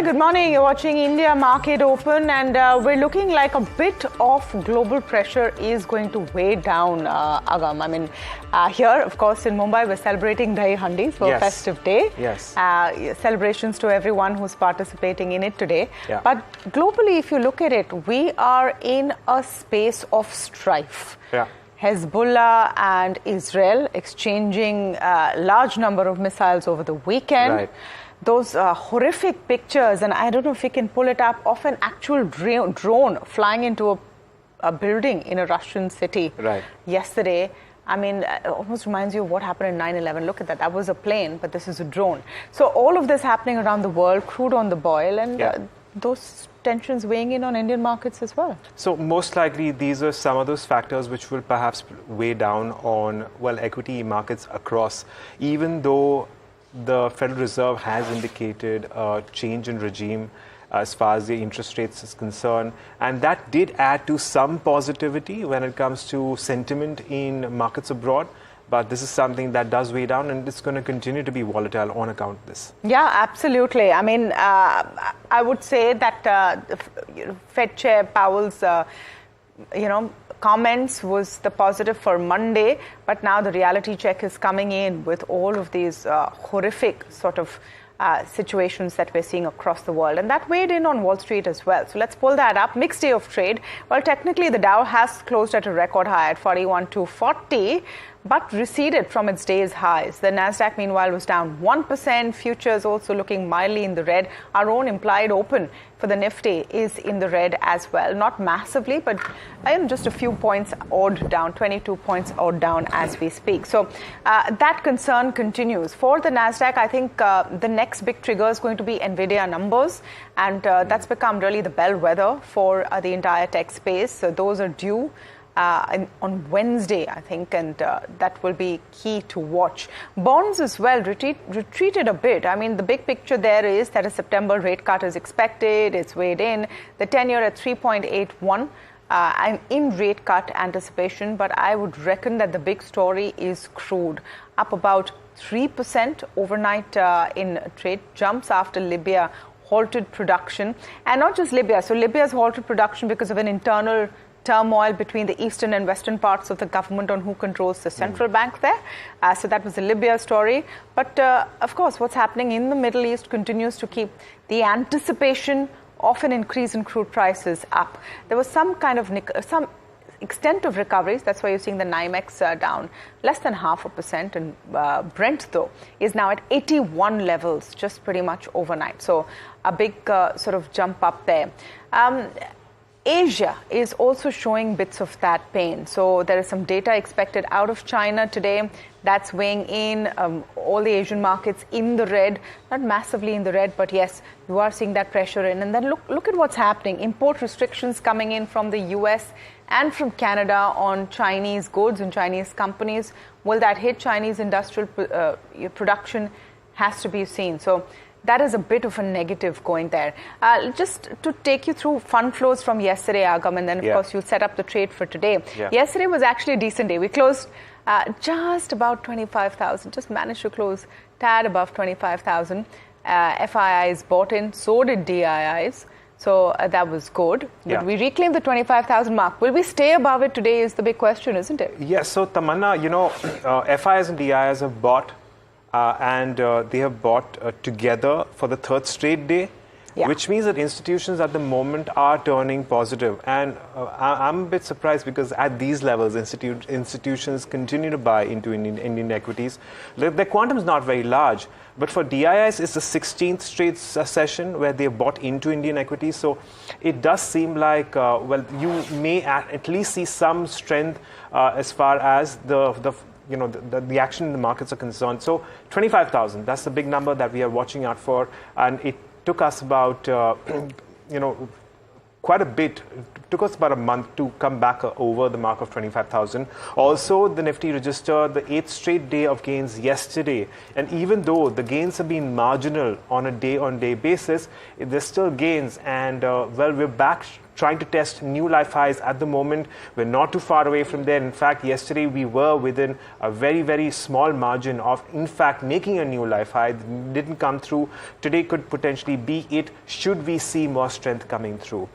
Very good morning. You're watching India Market Open, and we're looking like a bit of global pressure is going to weigh down, Agam. I mean, here, of course, in Mumbai, we're celebrating Dahi Handi for a festive day. Yes. Celebrations to everyone who's participating in it today. Yeah. But globally, if you look at it, we are in a space of strife. Yeah. Hezbollah and Israel exchanging a large number of missiles over the weekend. Right. Those horrific pictures, and I don't know if we can pull it up, of an actual drone flying into a building in a Russian city yesterday. I mean, it almost reminds you of what happened in 9/11. Look at that. That was a plane, but this is a drone. So all of this happening around the world, crude on the boil, and those tensions weighing in on Indian markets as well. So most likely these are some of those factors which will perhaps weigh down on, well, equity markets across, even though the Federal Reserve has indicated a change in regime as far as the interest rates is concerned. And that did add to some positivity when it comes to sentiment in markets abroad. But this is something that does weigh down, and it's going to continue to be volatile on account of this. Yeah, absolutely. I mean, I would say that Fed Chair Powell's, comments was the positive for Monday, but now the reality check is coming in with all of these horrific sort of situations that we're seeing across the world. And that weighed in on Wall Street as well. So let's pull that up. Mixed day of trade. Well, technically, the Dow has closed at a record high at 41,240, but receded from its day's highs. The Nasdaq, meanwhile, was down 1%. Futures also looking mildly in the red. Our own implied open for the Nifty is in the red as well. Not massively, but just a few points odd down, 22 points odd down as we speak. So that concern continues. For the Nasdaq, I think the next big trigger is going to be NVIDIA numbers, and that's become really the bellwether for the entire tech space. So those are due on Wednesday, I think, and that will be key to watch. Bonds as well retreated a bit. I mean, the big picture there is that a September rate cut is expected. It's weighed in. The 10-year at 3.81 and in rate cut anticipation. But I would reckon that the big story is crude, up about 3% overnight in trade, jumps after Libya halted production. And not just Libya. So Libya's halted production because of an internal turmoil between the eastern and western parts of the government on who controls the central bank there. So that was the Libya story. But of course, what's happening in the Middle East continues to keep the anticipation of an increase in crude prices up. There was some kind of some extent of recoveries. That's why you're seeing the NYMEX down less than 0.5%. And Brent, though, is now at 81 levels, just pretty much overnight. So a big sort of jump up there. Asia is also showing bits of that pain. So there is some data expected out of China today that's weighing in. All the Asian markets in the red, not massively in the red, but yes, you are seeing that pressure in. And then look at what's happening. Import restrictions coming in from the US and from Canada on Chinese goods and Chinese companies. Will that hit Chinese industrial production? Has to be seen. So that is a bit of a negative going there. Just to take you through fund flows from yesterday, Agam, and then, of course, you'll set up the trade for today. Yesterday was actually a decent day. We closed just about 25,000, just managed to close tad above 25,000. FIIs bought in, so did DIIs. So that was good. But we reclaimed the 25,000 mark. Will we stay above it today is the big question, isn't it? Yes. So, Tamanna, FIIs and DIIs have bought. And they have bought together for the third straight day, which means that institutions at the moment are turning positive. And I'm a bit surprised because at these levels, institutions continue to buy into Indian equities. Their quantum is not very large, but for DIIs, it's the 16th straight session where they have bought into Indian equities. So it does seem like, you may at least see some strength as far as the action in the markets are concerned. So 25,000, that's the big number that we are watching out for. And it took us about, quite a bit. It took us about a month to come back over the mark of 25,000. Also, the Nifty registered the 8th straight day of gains yesterday. And even though the gains have been marginal on a day-on-day basis, there's still gains. And, we're back trying to test new life highs at the moment. We're not too far away from there. In fact, yesterday we were within a very, very small margin of, in fact, making a new life high. It didn't come through. Today could potentially be it, should we see more strength coming through.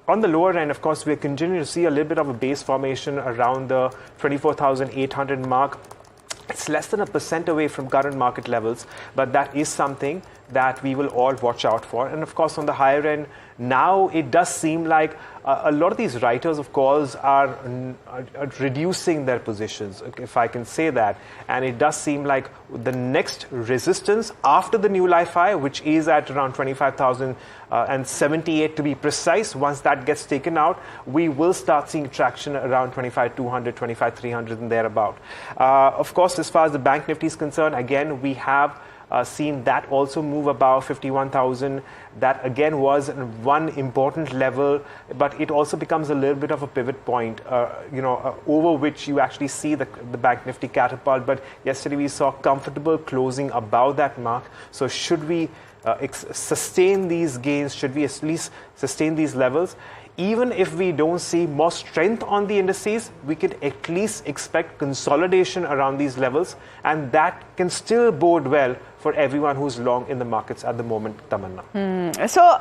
On the lower end, of course, we're continuing to see a little bit of a base formation around the 24,800 mark. It's less than 1% away from current market levels, but that is something that we will all watch out for. And of course, on the higher end, now it does seem like a lot of these writers of calls are reducing their positions, if I can say that. And it does seem like the next resistance after the new life high, which is at around 25,078 to be precise, once that gets taken out, we will start seeing traction around 25,200, 25,300 and thereabout. Of course, as far as the Bank Nifty is concerned, again, we have seen that also move above 51,000. That again was one important level, but it also becomes a little bit of a pivot point, over which you actually see the Bank Nifty catapult. But yesterday we saw comfortable closing above that mark. So should we sustain these gains? Should we at least sustain these levels? Even if we don't see more strength on the indices, we could at least expect consolidation around these levels, and that can still bode well for everyone who's long in the markets at the moment, Tamanna. So,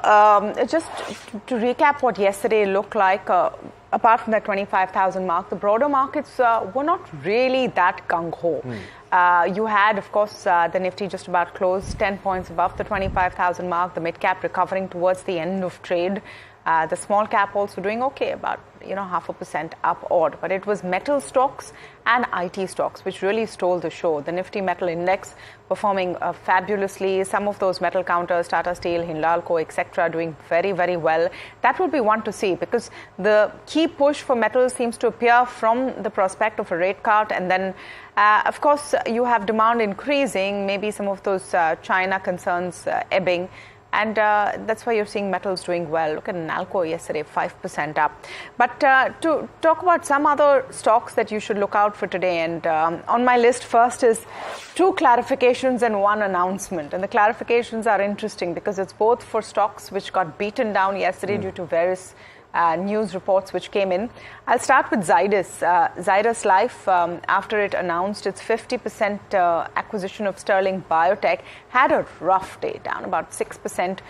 just to recap what yesterday looked like, apart from that 25,000 mark, the broader markets were not really that gung-ho. You had, of course, the Nifty just about closed 10 points above the 25,000 mark, the mid-cap recovering towards the end of trade. The small cap also doing okay, about 0.5% up odd, but it was metal stocks and IT stocks which really stole the show. The Nifty Metal Index performing fabulously. Some of those metal counters, Tata Steel, Hindalco, etc., doing very, very well. That will be one to see, because the key push for metals seems to appear from the prospect of a rate cut, and then of course you have demand increasing, maybe some of those China concerns ebbing. And that's why you're seeing metals doing well. Look at Nalco yesterday, 5% up. But to talk about some other stocks that you should look out for today, and on my list first is 2 clarifications and 1 announcement. And the clarifications are interesting because it's both for stocks which got beaten down yesterday due to various news reports which came in. I'll start with Zydus. Zydus Life, after it announced its 50% acquisition of Sterling Biotech, had a rough day, down about 6%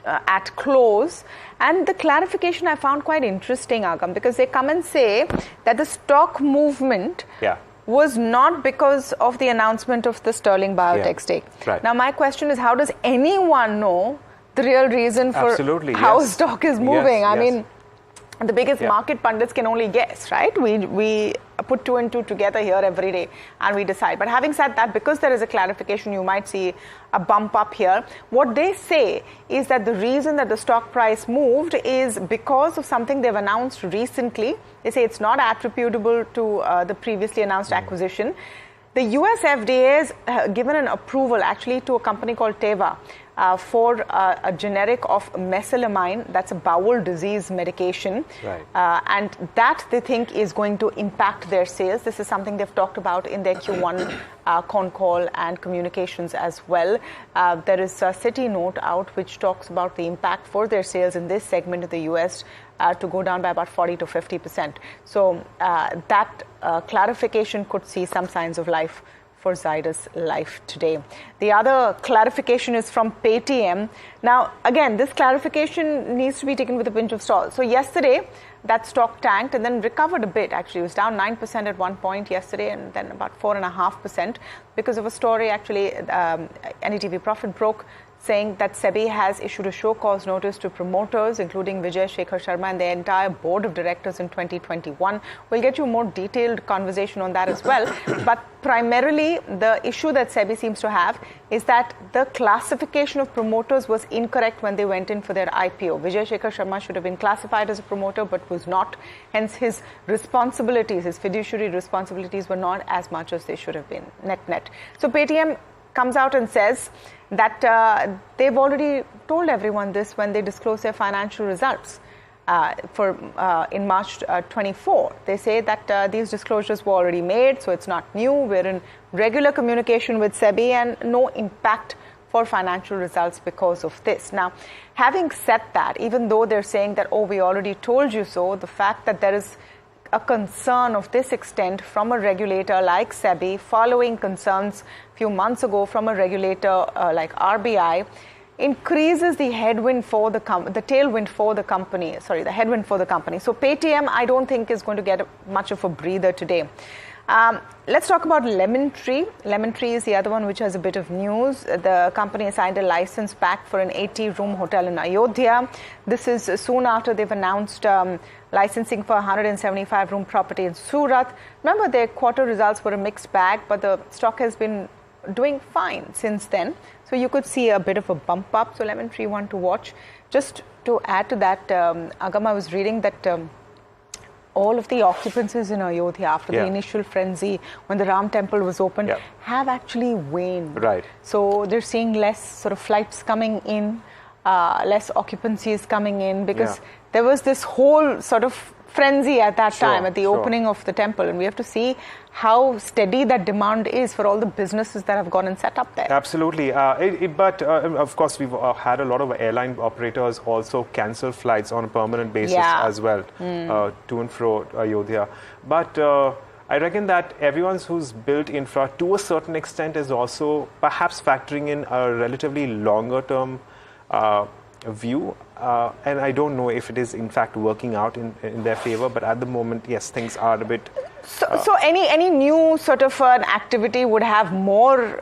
at close. And the clarification I found quite interesting, Agam, because they come and say that the stock movement was not because of the announcement of the Sterling Biotech stake. Right. Now, my question is, how does anyone know the real reason for how stock is moving? I mean, the biggest market pundits can only guess, right? We put 2 and 2 together here every day and we decide. But having said that, because there is a clarification, you might see a bump up here. What they say is that the reason that the stock price moved is because of something they've announced recently. They say it's not attributable to the previously announced acquisition. The US FDA has given an approval actually to a company called Teva for a generic of mesalamine. That's a bowel disease medication. Right. And that they think is going to impact their sales. This is something they've talked about in their Q1 con call and communications as well. There is a Citi note out which talks about the impact for their sales in this segment of the US to go down by about 40 to 50%. So that clarification could see some signs of life for Zydus Life today. The other clarification is from Paytm. Now, again, this clarification needs to be taken with a pinch of salt. So yesterday, that stock tanked and then recovered a bit. Actually, it was down 9% at one point yesterday and then about 4.5% because of a story. Actually, NDTV Profit broke saying that SEBI has issued a show cause notice to promoters, including Vijay Shekhar Sharma and their entire board of directors in 2021. We'll get you a more detailed conversation on that as well. But primarily, the issue that SEBI seems to have is that the classification of promoters was incorrect when they went in for their IPO. Vijay Shekhar Sharma should have been classified as a promoter but was not. Hence, his responsibilities, his fiduciary responsibilities were not as much as they should have been, net. So Paytm comes out and says that they've already told everyone this when they disclose their financial results in March 24. They say that these disclosures were already made, so it's not new. We're in regular communication with SEBI and no impact for financial results because of this. Now, having said that, even though they're saying that, oh, we already told you so, the fact that there is a concern of this extent from a regulator like SEBI, following concerns a few months ago from a regulator like RBI, increases the headwind for the tailwind for the company. Sorry, the headwind for the company. So Paytm, I don't think is going to get much of a breather today. Let's talk about Lemon Tree. Lemon Tree is the other one which has a bit of news. The company assigned a license back for an 80-room hotel in Ayodhya. This is soon after they've announced licensing for a 175-room property in Surat. Remember, their quarter results were a mixed bag, but the stock has been doing fine since then. So you could see a bit of a bump up. So Lemon Tree, one to watch. Just to add to that, Agam, I was reading that all of the occupancies in Ayodhya after the initial frenzy when the Ram temple was opened have actually waned. Right. So they're seeing less sort of flights coming in, less occupancies coming in, because there was this whole sort of frenzy at that time at the opening of the temple, and we have to see how steady that demand is for all the businesses that have gone and set up there. Absolutely. But of course, we've had a lot of airline operators also cancel flights on a permanent basis as well, to and fro Ayodhya. But I reckon that everyone who's built infra to a certain extent is also perhaps factoring in a relatively longer term view. And I don't know if it is in fact working out in their favor, but at the moment, yes, things are a bit... So any new sort of an activity would have more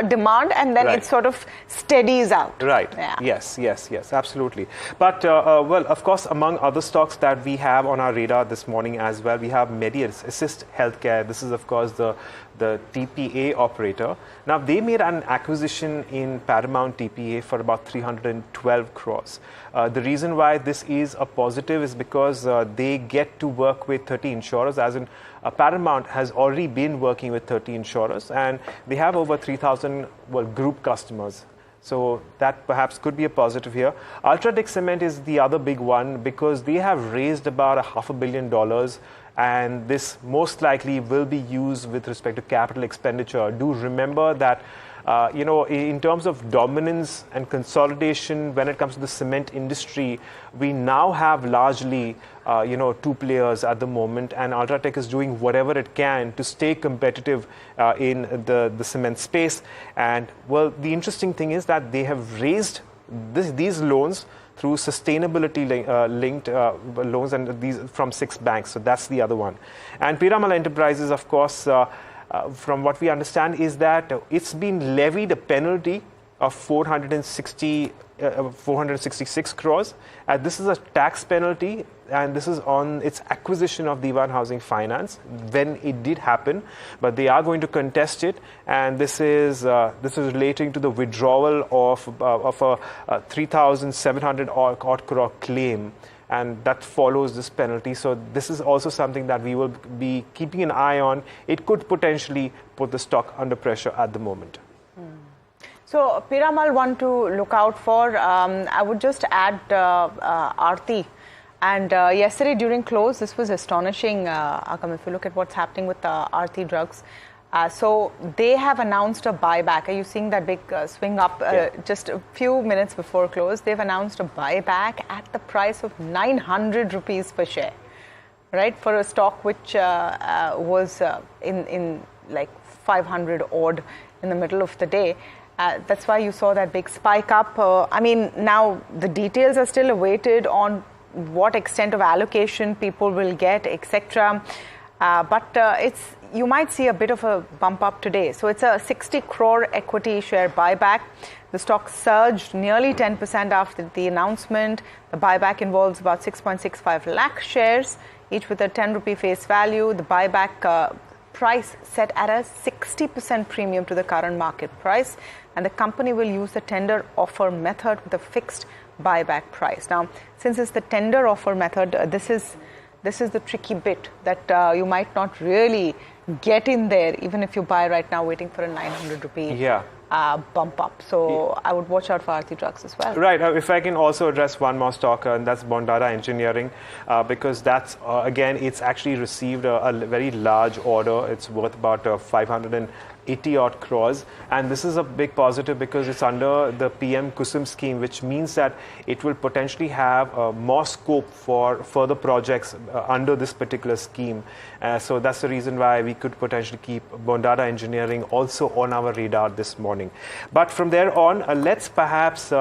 demand, and then it sort of steadies out. Right. Yeah. Yes, absolutely. But, well, of course, among other stocks that we have on our radar this morning as well, we have Medi Assist Healthcare. This is, of course, the TPA operator. Now, they made an acquisition in Paramount TPA for about 312 crores. The reason why this is a positive is because they get to work with 30 insurers, as in Paramount has already been working with 30 insurers, and they have over 3,000 group customers. So that perhaps could be a positive here. Ultratech Cement is the other big one because they have raised about $500 million, and this most likely will be used with respect to capital expenditure. Do remember that in terms of dominance and consolidation when it comes to the cement industry, we now have largely, two players at the moment, and Ultratech is doing whatever it can to stay competitive in the cement space. And, well, the interesting thing is that they have raised these loans through sustainability linked loans, and these from 6 banks. So that's the other one. And Piramal Enterprises, of course, from what we understand, is that it's been levied a penalty of 466 crores. This is a tax penalty, and this is on its acquisition of Diwan Housing Finance when it did happen. But they are going to contest it, and this is relating to the withdrawal of a 3,700 odd crore claim. And that follows this penalty. So this is also something that we will be keeping an eye on. It could potentially put the stock under pressure at the moment. So Piramal, one to look out for. I would just add Aarti. And yesterday during close, this was astonishing, Agam, if you look at what's happening with Aarti Drugs. So they have announced a buyback. Are you seeing that big swing up just a few minutes before close? They've announced a buyback at the price of 900 rupees per share, right? For a stock which was in like 500 odd in the middle of the day. That's why you saw that big spike up. I mean, now the details are still awaited on what extent of allocation people will get, etc. But you might see a bit of a bump up today. So it's a 60 crore equity share buyback. The stock surged nearly 10% after the announcement. The buyback involves about 6.65 lakh shares, each with a 10 rupee face value. The buyback price set at a 60% premium to the current market price. And the company will use the tender offer method with a fixed buyback price. Now, since it's the tender offer method, this is the tricky bit that you might not really get in there, even if you buy right now, waiting for a 900 rupee bump up. So I would watch out for Aarti Drugs as well. Right. If I can also address one more stock, and that's Bondada Engineering, because that's, again, it's actually received a very large order. It's worth about 580 80 odd crores, and this is a big positive because it's under the PM Kusum scheme, which means that it will potentially have more scope for further projects under this particular scheme. So that's the reason why we could potentially keep Bondada Engineering also on our radar this morning. But from there on, let's perhaps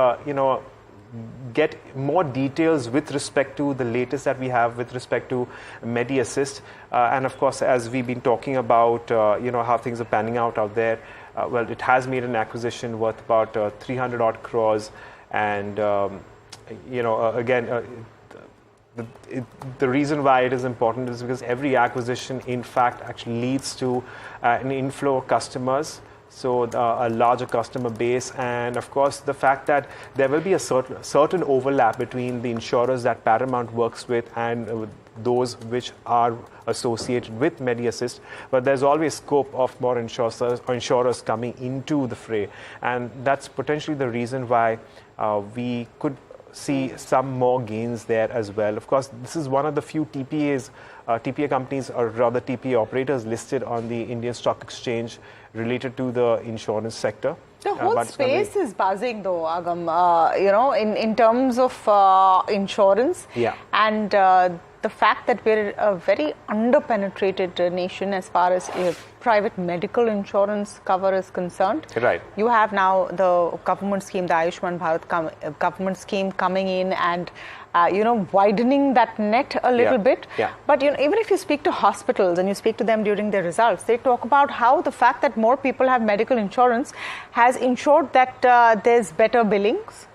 get more details with respect to the latest that we have with respect to Medi Assist. And of course, as we've been talking about, how things are panning out there, well, it has made an acquisition worth about 300 odd crores. And, again, the reason why it is important is because every acquisition, in fact, actually leads to an inflow of customers. So a larger customer base, and of course the fact that there will be a certain overlap between the insurers that Paramount works with and those which are associated with Medi Assist, but there's always scope of more insurers coming into the fray, and that's potentially the reason why we could see some more gains there as well. Of course, this is one of the few TPA companies, or rather TPA operators, listed on the Indian Stock Exchange related to the insurance sector. The whole space is buzzing though, Agam, in terms of insurance. Yeah. And the fact that we're a very under-penetrated nation as far as private medical insurance cover is concerned. Right. You have now the government scheme, the Ayushman Bharat government scheme coming in and widening that net a little bit. Yeah. But even if you speak to hospitals and you speak to them during their results, they talk about how the fact that more people have medical insurance has ensured that there's better billings,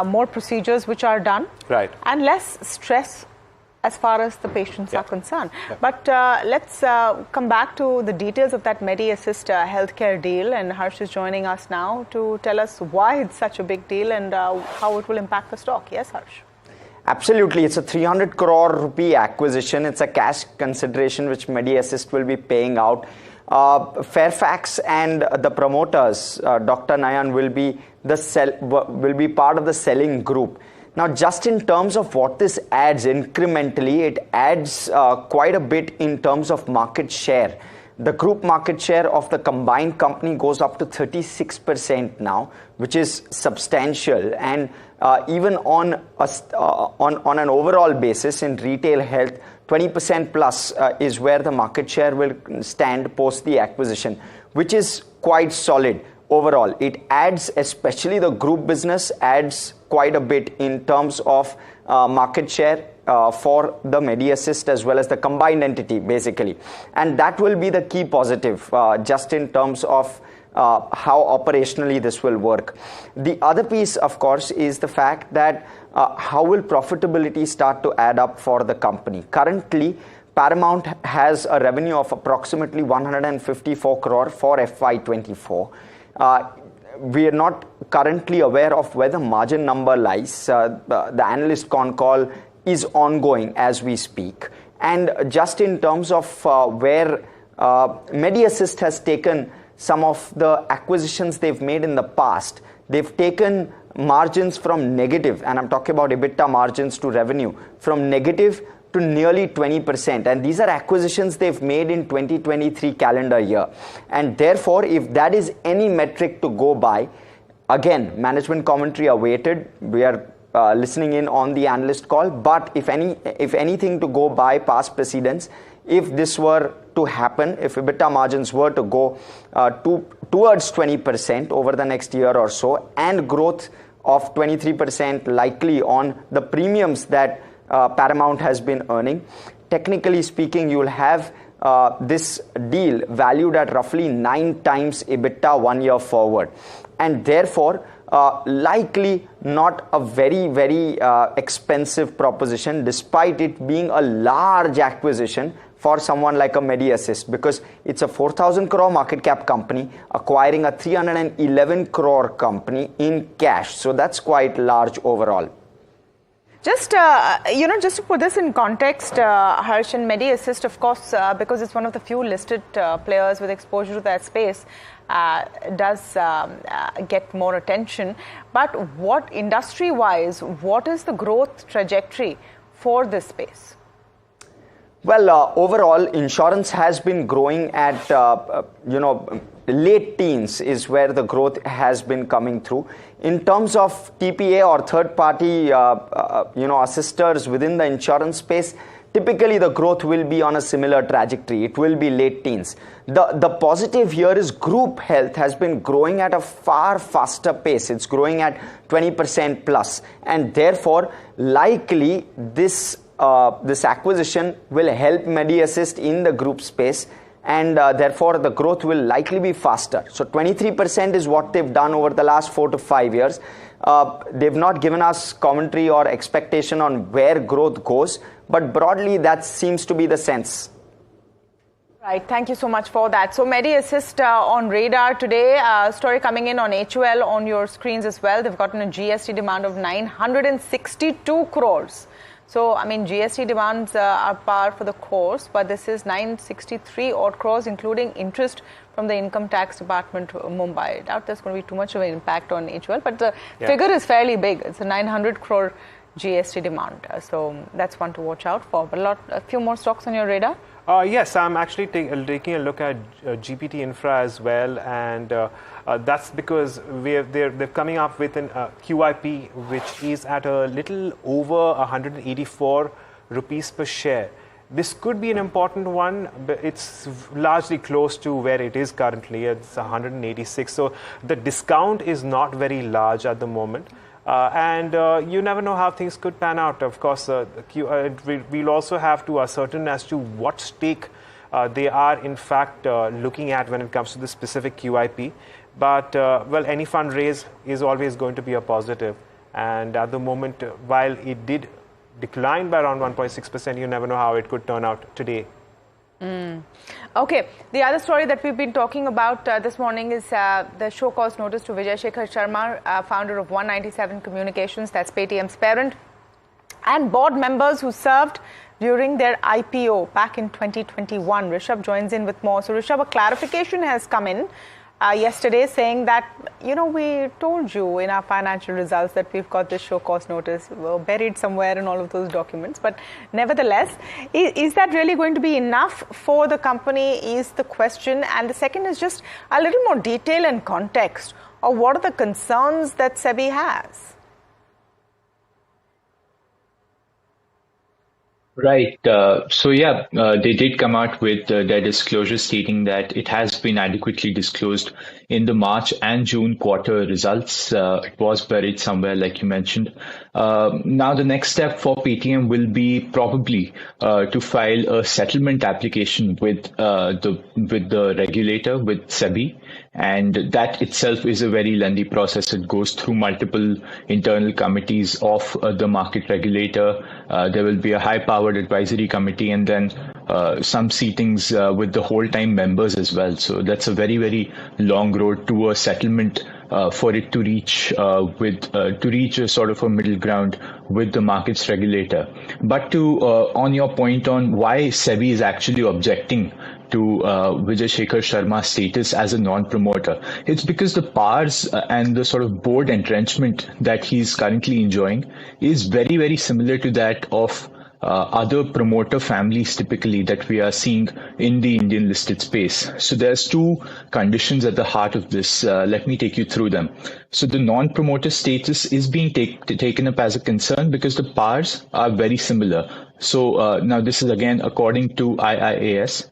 more procedures which are done, right, and less stress as far as the patients are concerned. But let's come back to the details of that Medi Assist healthcare deal, and Harsh is joining us now to tell us why it's such a big deal and how it will impact the stock. Yes, Harsh? Absolutely. It's a 300 crore rupee acquisition. It's a cash consideration which Medi Assist will be paying out. Fairfax and the promoters, Dr. Nayan, will be part of the selling group. Now, just in terms of what this adds incrementally, it adds quite a bit in terms of market share. The group market share of the combined company goes up to 36% now, which is substantial. And even on an overall basis in retail health, 20% plus is where the market share will stand post the acquisition, which is quite solid overall. It adds, especially the group business, adds quite a bit in terms of market share for the Medi Assist as well as the combined entity, basically. And that will be the key positive, just in terms of how operationally this will work. The other piece, of course, is the fact that how will profitability start to add up for the company. Currently, Paramount has a revenue of approximately 154 crore for FY24. We are not currently aware of where the margin number lies. The analyst con call is ongoing as we speak. And just in terms of where Medi Assist has taken some of the acquisitions they've made in the past, they've taken margins from negative, and I'm talking about EBITDA margins to revenue, from negative to nearly 20%. And these are acquisitions they've made in 2023 calendar year. And therefore, if that is any metric to go by, again, management commentary awaited. We are listening in on the analyst call. But if anything to go by past precedents, if this were to happen, if EBITDA margins were to go towards 20% over the next year or so, and growth of 23% likely on the premiums that Paramount has been earning, technically speaking, you will have this deal valued at roughly 9 times EBITDA 1 year forward. And therefore, likely not a very, very expensive proposition, despite it being a large acquisition for someone like a Medi Assist, because it's a 4,000 crore market cap company acquiring a 311 crore company in cash. So that's quite large overall. Just to put this in context, Harsh, and Medi Assist, of course, because it's one of the few listed players with exposure to that space, does get more attention. But what industry-wise, what is the growth trajectory for this space? Well, overall, insurance has been growing at, late teens is where the growth has been coming through. In terms of TPA or third-party, assisters within the insurance space, typically the growth will be on a similar trajectory. It will be late teens. The positive here is group health has been growing at a far faster pace. It's growing at 20% plus, and therefore likely this acquisition will help Medi Assist in the group space, and therefore the growth will likely be faster. So 23% is what they've done over the last 4 to 5 years. They've not given us commentary or expectation on where growth goes, but broadly that seems to be the sense. Right, thank you so much for that. So Medi Assist on radar today, story coming in on HUL on your screens as well. They've gotten a GST demand of 962 crores. So, I mean, GST demands are par for the course, but this is 963 odd crores, including interest from the Income Tax Department of Mumbai. I doubt there's going to be too much of an impact on HUL, but the figure is fairly big. It's a 900 crore GST demand. So that's one to watch out for. But a few more stocks on your radar? Yes, I'm actually taking a look at GPT Infra as well, and that's because they're coming up with an QIP which is at a little over 184 rupees per share. This could be an important one, but it's largely close to where it is currently. It's 186, so the discount is not very large at the moment. And you never know how things could pan out. Of course, we'll also have to ascertain as to what stake they are in fact looking at when it comes to the specific QIP. But, well, any fundraise is always going to be a positive. And at the moment, while it did decline by around 1.6%, you never know how it could turn out today. Okay, the other story that we've been talking about this morning is the show cause notice to Vijay Shekhar Sharma, founder of 197 Communications, that's Paytm's parent, and board members who served during their IPO back in 2021. Rishabh joins in with more. So Rishabh, a clarification has come in yesterday saying that, we told you in our financial results that we've got this show cause notice buried somewhere in all of those documents. But nevertheless, is that really going to be enough for the company is the question. And the second is just a little more detail and context of what are the concerns that SEBI has. Right. They did come out with their disclosure stating that it has been adequately disclosed in the March and June quarter results. It was buried somewhere, like you mentioned. Now, the next step for Paytm will be probably to file a settlement application with the regulator, with SEBI. And that itself is a very lengthy process. It goes through multiple internal committees of the market regulator. There will be a high-powered advisory committee and then some seatings with the whole-time members as well. So that's a very, very long road to a settlement for it to reach a sort of a middle ground with the markets regulator. But on your point on why SEBI is actually objecting to Vijay Shekhar Sharma's status as a non-promoter, it's because the powers and the sort of board entrenchment that he's currently enjoying is very, very similar to that of other promoter families typically that we are seeing in the Indian listed space. So there's two conditions at the heart of this. Let me take you through them. So the non-promoter status is being taken up as a concern because the powers are very similar. So now this is again according to IIAS.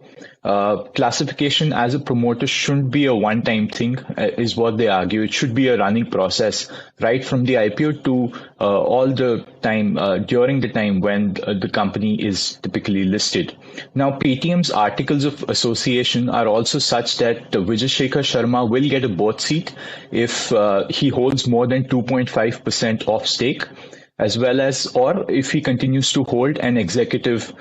Classification as a promoter shouldn't be a one-time thing, is what they argue. It should be a running process, right from the IPO to all the time, during the time when the company is typically listed. Now, Paytm's articles of association are also such that Vijay Shekhar Sharma will get a board seat if he holds more than 2.5% of stake, as well as, or if he continues to hold an executive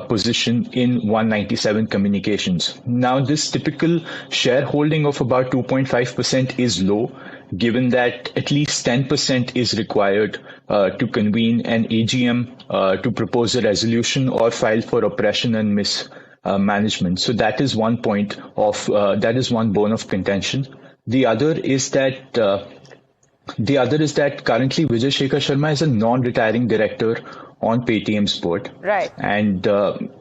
position in 197 Communications. Now, this typical shareholding of about 2.5% is low, given that at least 10% is required to convene an AGM to propose a resolution or file for oppression and mismanagement. So that is one point of, that is one bone of contention. The other is that currently Vijay Shekhar Sharma is a non-retiring director on Paytm's board. Right. And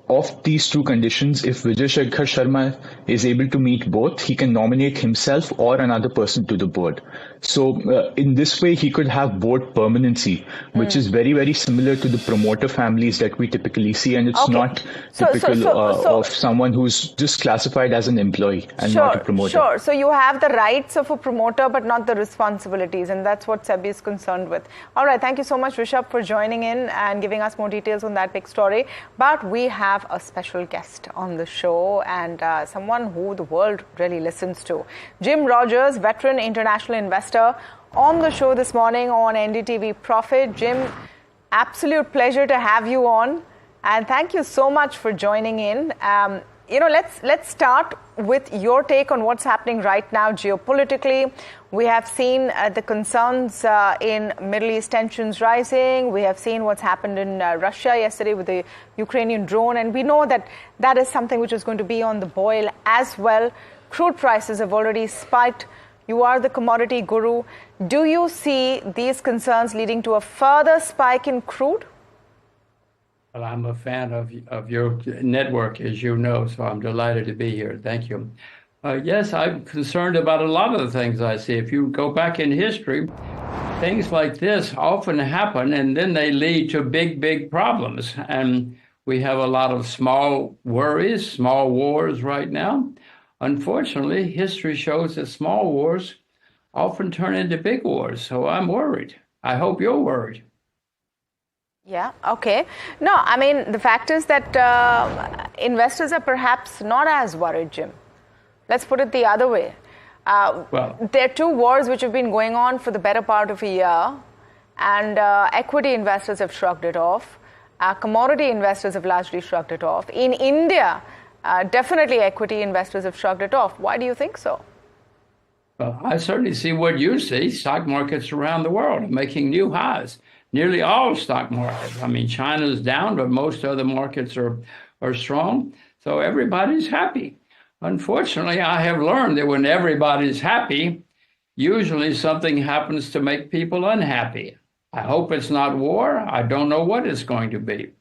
of these two conditions, if Vijay Shekhar Sharma is able to meet both, he can nominate himself or another person to the board. So in this way, he could have board permanency, which is very, very similar to the promoter families that we typically see. And it's not typical of someone who's just classified as an employee and not a promoter. Sure. So you have the rights of a promoter, but not the responsibilities. And that's what SEBI is concerned with. All right. Thank you so much, Rishabh, for joining in and giving us more details on that big story. But we have a special guest on the show and someone who the world really listens to. Jim Rogers, veteran international investor, on the show this morning on NDTV Profit. Jim, absolute pleasure to have you on, and thank you so much for joining in. Let's start with your take on what's happening right now geopolitically. We have seen the concerns in Middle East tensions rising. We have seen what's happened in Russia yesterday with the Ukrainian drone, and we know that that is something which is going to be on the boil as well. Crude prices have already spiked. You are the commodity guru. Do you see these concerns leading to a further spike in crude? Well, I'm a fan of your network, as you know, so I'm delighted to be here. Thank you. Yes, I'm concerned about a lot of the things I see. If you go back in history, things like this often happen, and then they lead to big, big problems. And we have a lot of small worries, small wars right now. Unfortunately, history shows that small wars often turn into big wars. So I'm worried. I hope you're worried. Yeah, okay. No, I mean, the fact is that investors are perhaps not as worried, Jim. Let's put it the other way. There are two wars which have been going on for the better part of a year, and equity investors have shrugged it off. Commodity investors have largely shrugged it off. In India, definitely equity investors have shrugged it off. Why do you think so? Well, I certainly see what you see. Stock markets around the world are making new highs. Nearly all stock markets. I mean, China's down, but most other markets are strong. So everybody's happy. Unfortunately, I have learned that when everybody's happy, usually something happens to make people unhappy. I hope it's not war. I don't know what it's going to be.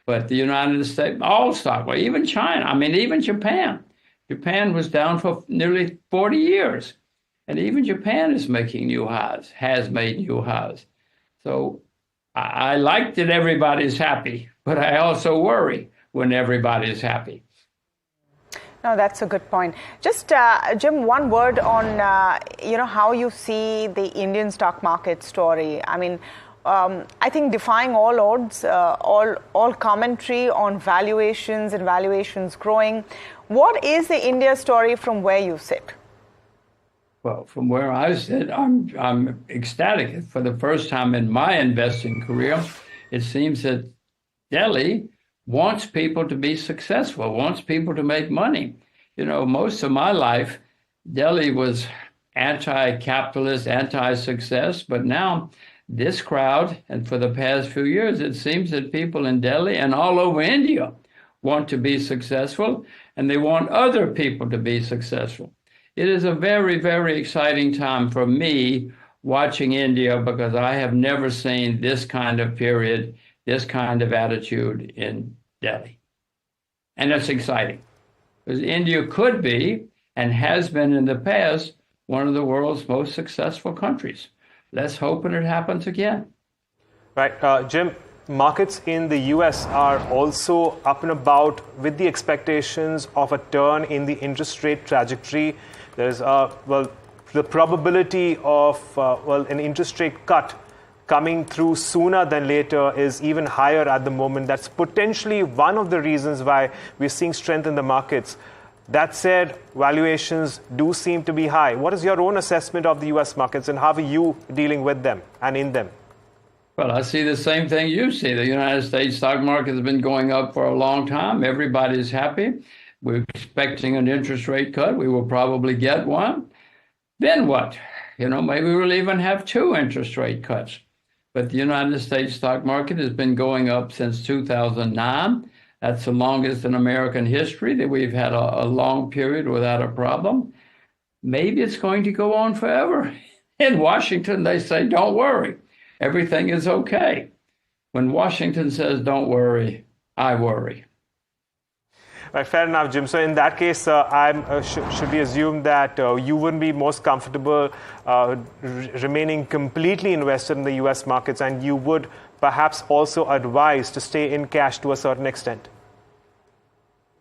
But the United States, all stock, well, even China, I mean, even Japan. Japan was down for nearly 40 years. And even Japan is making new highs, has made new highs. So I like that everybody's happy, but I also worry when everybody's happy. No, that's a good point. Just, Jim, one word on, how you see the Indian stock market story. I mean, I think defying all odds, all commentary on valuations and valuations growing. What is the India story from where you sit? Well, from where I sit, I'm ecstatic. For the first time in my investing career, it seems that Delhi wants people to be successful, wants people to make money. You know, most of my life, Delhi was anti-capitalist, anti-success, but now this crowd, and for the past few years, it seems that people in Delhi and all over India want to be successful, and they want other people to be successful. It is a very, very exciting time for me watching India because I have never seen this kind of period, this kind of attitude in Delhi. And it's exciting because India could be and has been in the past one of the world's most successful countries. Let's hope it happens again. Right. Jim, markets in the US are also up and about with the expectations of a turn in the interest rate trajectory. There's, the probability of, an interest rate cut coming through sooner than later is even higher at the moment. That's potentially one of the reasons why we're seeing strength in the markets. That said, valuations do seem to be high. What is your own assessment of the US markets and how are you dealing with them and in them? Well, I see the same thing you see. The United States stock market has been going up for a long time. Everybody's happy. We're expecting an interest rate cut. We will probably get one. Then what? You know, maybe we'll even have 2 interest rate cuts. But the United States stock market has been going up since 2009. That's the longest in American history that we've had a long period without a problem. Maybe it's going to go on forever. In Washington, they say, don't worry. Everything is okay. When Washington says, don't worry, I worry. Right, fair enough, Jim. So in that case, should we assume that you wouldn't be most comfortable remaining completely invested in the US markets, and you would perhaps also advise to stay in cash to a certain extent?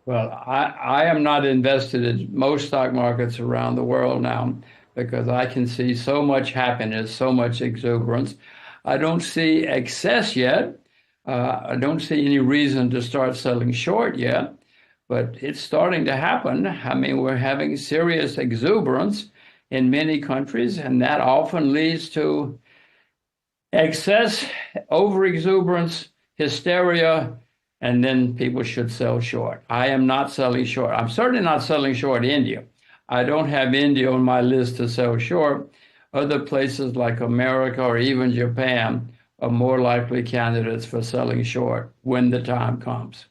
Well, I am not invested in most stock markets around the world now because I can see so much happiness, so much exuberance. I don't see excess yet. I don't see any reason to start selling short yet, but it's starting to happen. I mean, we're having serious exuberance in many countries, and that often leads to excess, over-exuberance, hysteria, and then people should sell short. I am not selling short. I'm certainly not selling short India. I don't have India on my list to sell short. Other places like America or even Japan are more likely candidates for selling short when the time comes.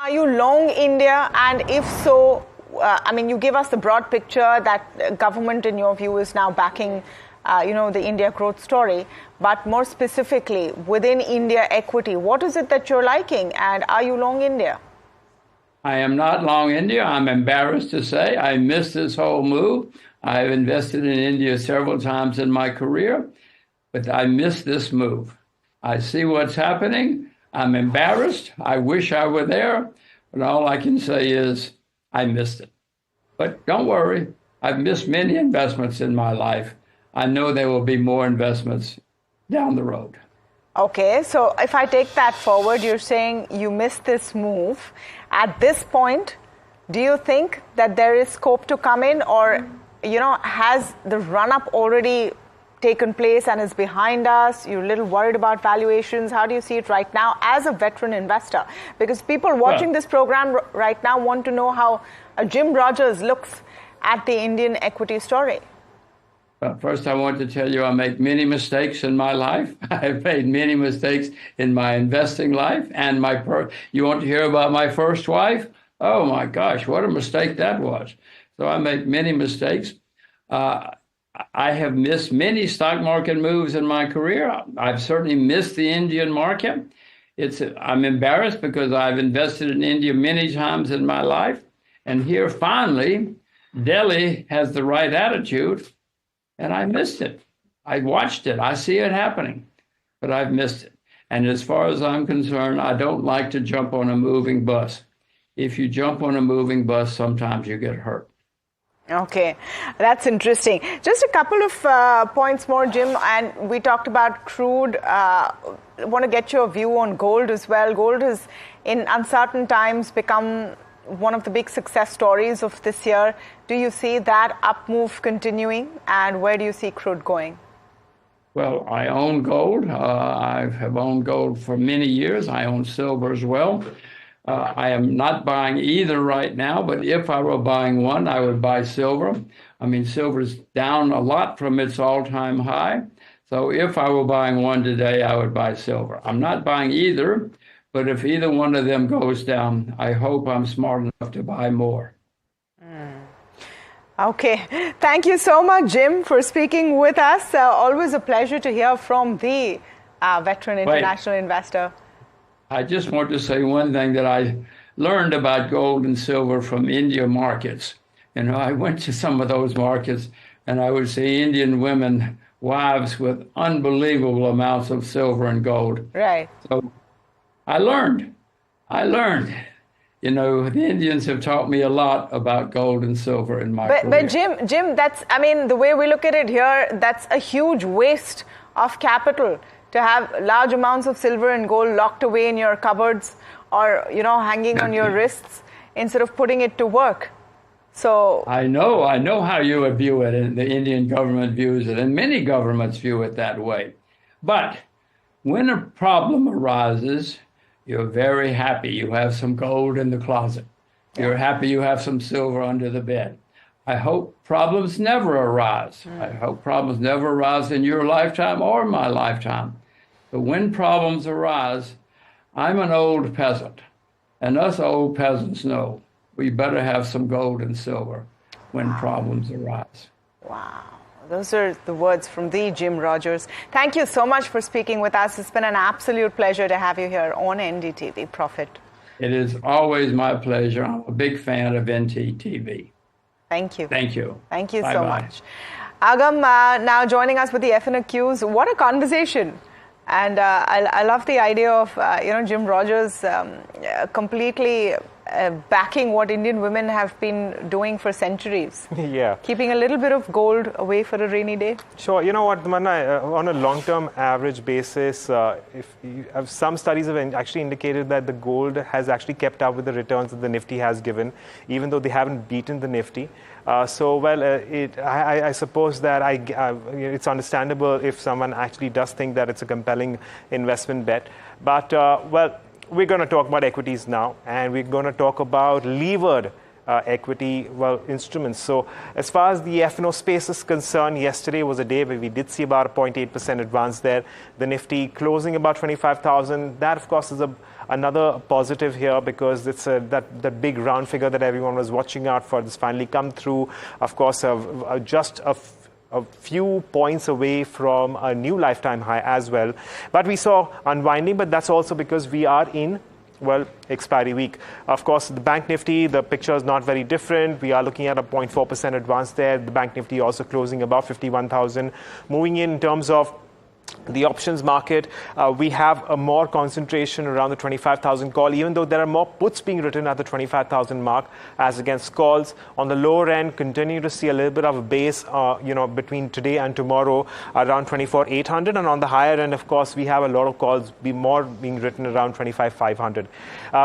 Are you long India? And if so, I mean, you give us the broad picture that government, in your view, is now backing the India growth story, but more specifically within India equity, what is it that you're liking, and are you long India? I am not long India. I'm embarrassed to say I missed this whole move. I've invested in India several times in my career, but I missed this move. I see what's happening. I'm embarrassed. I wish I were there, but all I can say is I missed it. But don't worry, I've missed many investments in my life. I know there will be more investments down the road. Okay, so if I take that forward, you're saying you missed this move. At this point, do you think that there is scope to come in, or, has the run-up already taken place and is behind us? You're a little worried about valuations. How do you see it right now as a veteran investor? Because people watching this program right now want to know how Jim Rogers looks at the Indian equity story. First, I want to tell you I make many mistakes in my life. I've made many mistakes in my investing life. And you want to hear about my first wife? Oh, my gosh, what a mistake that was. So I make many mistakes. I have missed many stock market moves in my career. I've certainly missed the Indian market. I'm embarrassed because I've invested in India many times in my life. And here, finally, Delhi has the right attitude. And I missed it. I watched it. I see it happening, but I've missed it. And as far as I'm concerned, I don't like to jump on a moving bus. If you jump on a moving bus, sometimes you get hurt. Okay, that's interesting. Just a couple of points more, Jim, and we talked about crude. I want to get your view on gold as well. Gold has, in uncertain times, become one of the big success stories of this year. Do you see that up move continuing, and where do you see crude going? Well, I own gold. I have owned gold for many years. I own silver as well. I am not buying either right now, but if I were buying one, I would buy silver. I mean, silver is down a lot from its all-time high. So if I were buying one today, I would buy silver. I'm not buying either. But if either one of them goes down, I hope I'm smart enough to buy more. Okay. Thank you so much, Jim, for speaking with us. Always a pleasure to hear from the veteran international investor. I just want to say one thing that I learned about gold and silver from India markets. I went to some of those markets, and I would see Indian women, wives with unbelievable amounts of silver and gold. Right. So I learned. The Indians have taught me a lot about gold and silver in my career. But Jim, the way we look at it here, that's a huge waste of capital to have large amounts of silver and gold locked away in your cupboards or, hanging on your wrists instead of putting it to work. So I know how you would view it, and the Indian government views it, and many governments view it that way. But when a problem arises, you're very happy you have some gold in the closet. You're happy you have some silver under the bed. I hope problems never arise. I hope problems never arise in your lifetime or my lifetime. But when problems arise, I'm an old peasant, and us old peasants know we better have some gold and silver when problems arise. Wow. Those are the words from the Jim Rogers. Thank you so much for speaking with us. It's been an absolute pleasure to have you here on NDTV Profit. It is always my pleasure. I'm a big fan of NDTV. Thank you. Thank you. Thank you Bye-bye. so much. Agam now joining us with the FNQs. What a conversation. And I love the idea of, Jim Rogers completely backing what Indian women have been doing for centuries. Yeah. Keeping a little bit of gold away for a rainy day. Sure. You know what, Tamanna, on a long-term average basis, some studies have actually indicated that the gold has actually kept up with the returns that the Nifty has given, even though they haven't beaten the Nifty. I suppose that it's understandable if someone actually does think that it's a compelling investment bet. But, we're going to talk about equities now, and we're going to talk about levered equity instruments. So as far as the F&O space is concerned, yesterday was a day where we did see about a 0.8% advance there. The Nifty closing about 25,000. That, of course, is another positive here, because it's that big round figure that everyone was watching out for has finally come through. Of course, just a few points away from a new lifetime high as well. But we saw unwinding, but that's also because we are in expiry week. Of course, the Bank Nifty, the picture is not very different. We are looking at a 0.4% advance there. The Bank Nifty also closing above 51,000. Moving in terms of the options market, we have a more concentration around the 25,000 call, even though there are more puts being written at the 25,000 mark as against calls. On the lower end, continue to see a little bit of a base, between today and tomorrow around 24,800. And on the higher end, of course, we have a lot of calls being written around 25,500.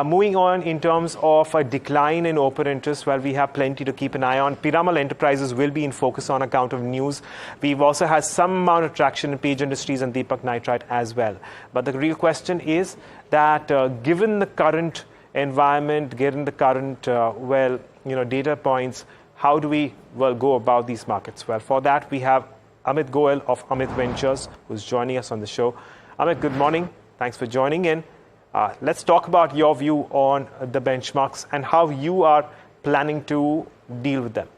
Moving on in terms of a decline in open interest, we have plenty to keep an eye on. Piramal Enterprises will be in focus on account of news. We've also had some amount of traction in Page Industries and Deepak Nitrite as well. But the real question is that given the current environment, given the current data points, how do we go about these markets? Well, for that we have Amit Goel of Amit Ventures, who's joining us on the show. Amit, good morning. Thanks for joining in. Let's talk about your view on the benchmarks and how you are planning to deal with them.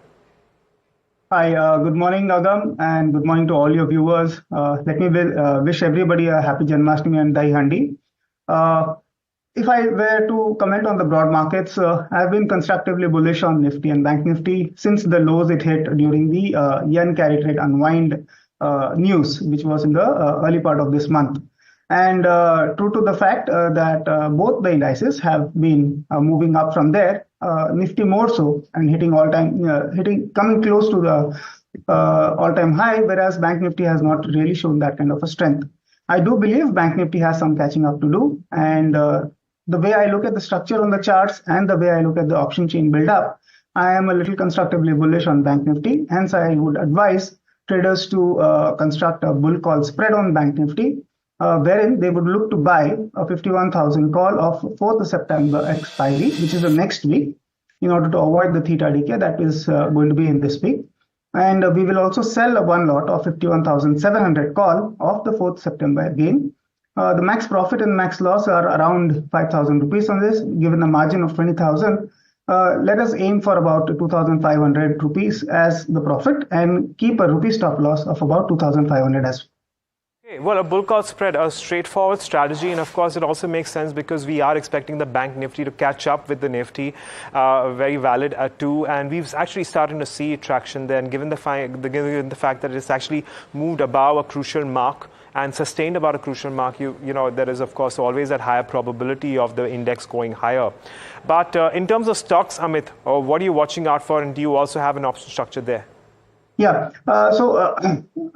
Hi, good morning, Agam, and good morning to all your viewers. Let me wish everybody a happy Janmashtami and Dahi Handi. If I were to comment on the broad markets, I've been constructively bullish on Nifty and Bank Nifty since the lows it hit during the yen carry trade unwind news, which was in the early part of this month. And true to the fact that both the indices have been moving up from there, Nifty more so, and coming close to the all-time high, whereas Bank Nifty has not really shown that kind of a strength. I do believe Bank Nifty has some catching up to do, and the way I look at the structure on the charts and the way I look at the option chain build-up, I am a little constructively bullish on Bank Nifty. Hence, I would advise traders to construct a bull call spread on Bank Nifty, wherein they would look to buy a 51,000 call of 4th September expiry, which is the next week, in order to avoid the theta decay that is going to be in this week. And we will also sell one lot of 51,700 call of the 4th September again. The max profit and max loss are around 5,000 rupees on this, given a margin of 20,000. Let us aim for about 2,500 rupees as the profit and keep a rupee stop loss of about 2,500 as well. Well, a bull call spread, a straightforward strategy, and of course it also makes sense because we are expecting the Bank Nifty to catch up with the Nifty, very valid too, and we've actually started to see traction there, and given the fact that it's actually moved above a crucial mark and sustained about a crucial mark, there is of course always that higher probability of the index going higher. But in terms of stocks, Amit, what are you watching out for, and do you also have an option structure there? Yeah, so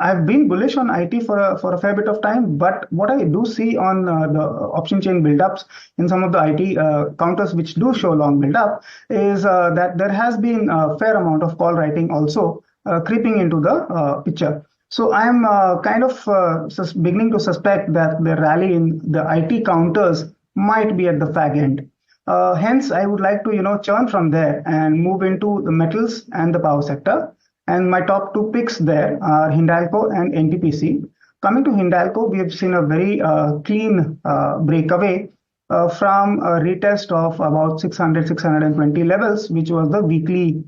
I've been bullish on IT for a fair bit of time, but what I do see on the option chain buildups in some of the IT counters which do show long buildup is that there has been a fair amount of call writing also creeping into the picture. So I'm kind of beginning to suspect that the rally in the IT counters might be at the fag end. Hence, I would like to churn from there and move into the metals and the power sector. And my top two picks there are Hindalco and NTPC. Coming to Hindalco, we have seen a very clean breakaway from a retest of about 600, 620 levels, which was the weekly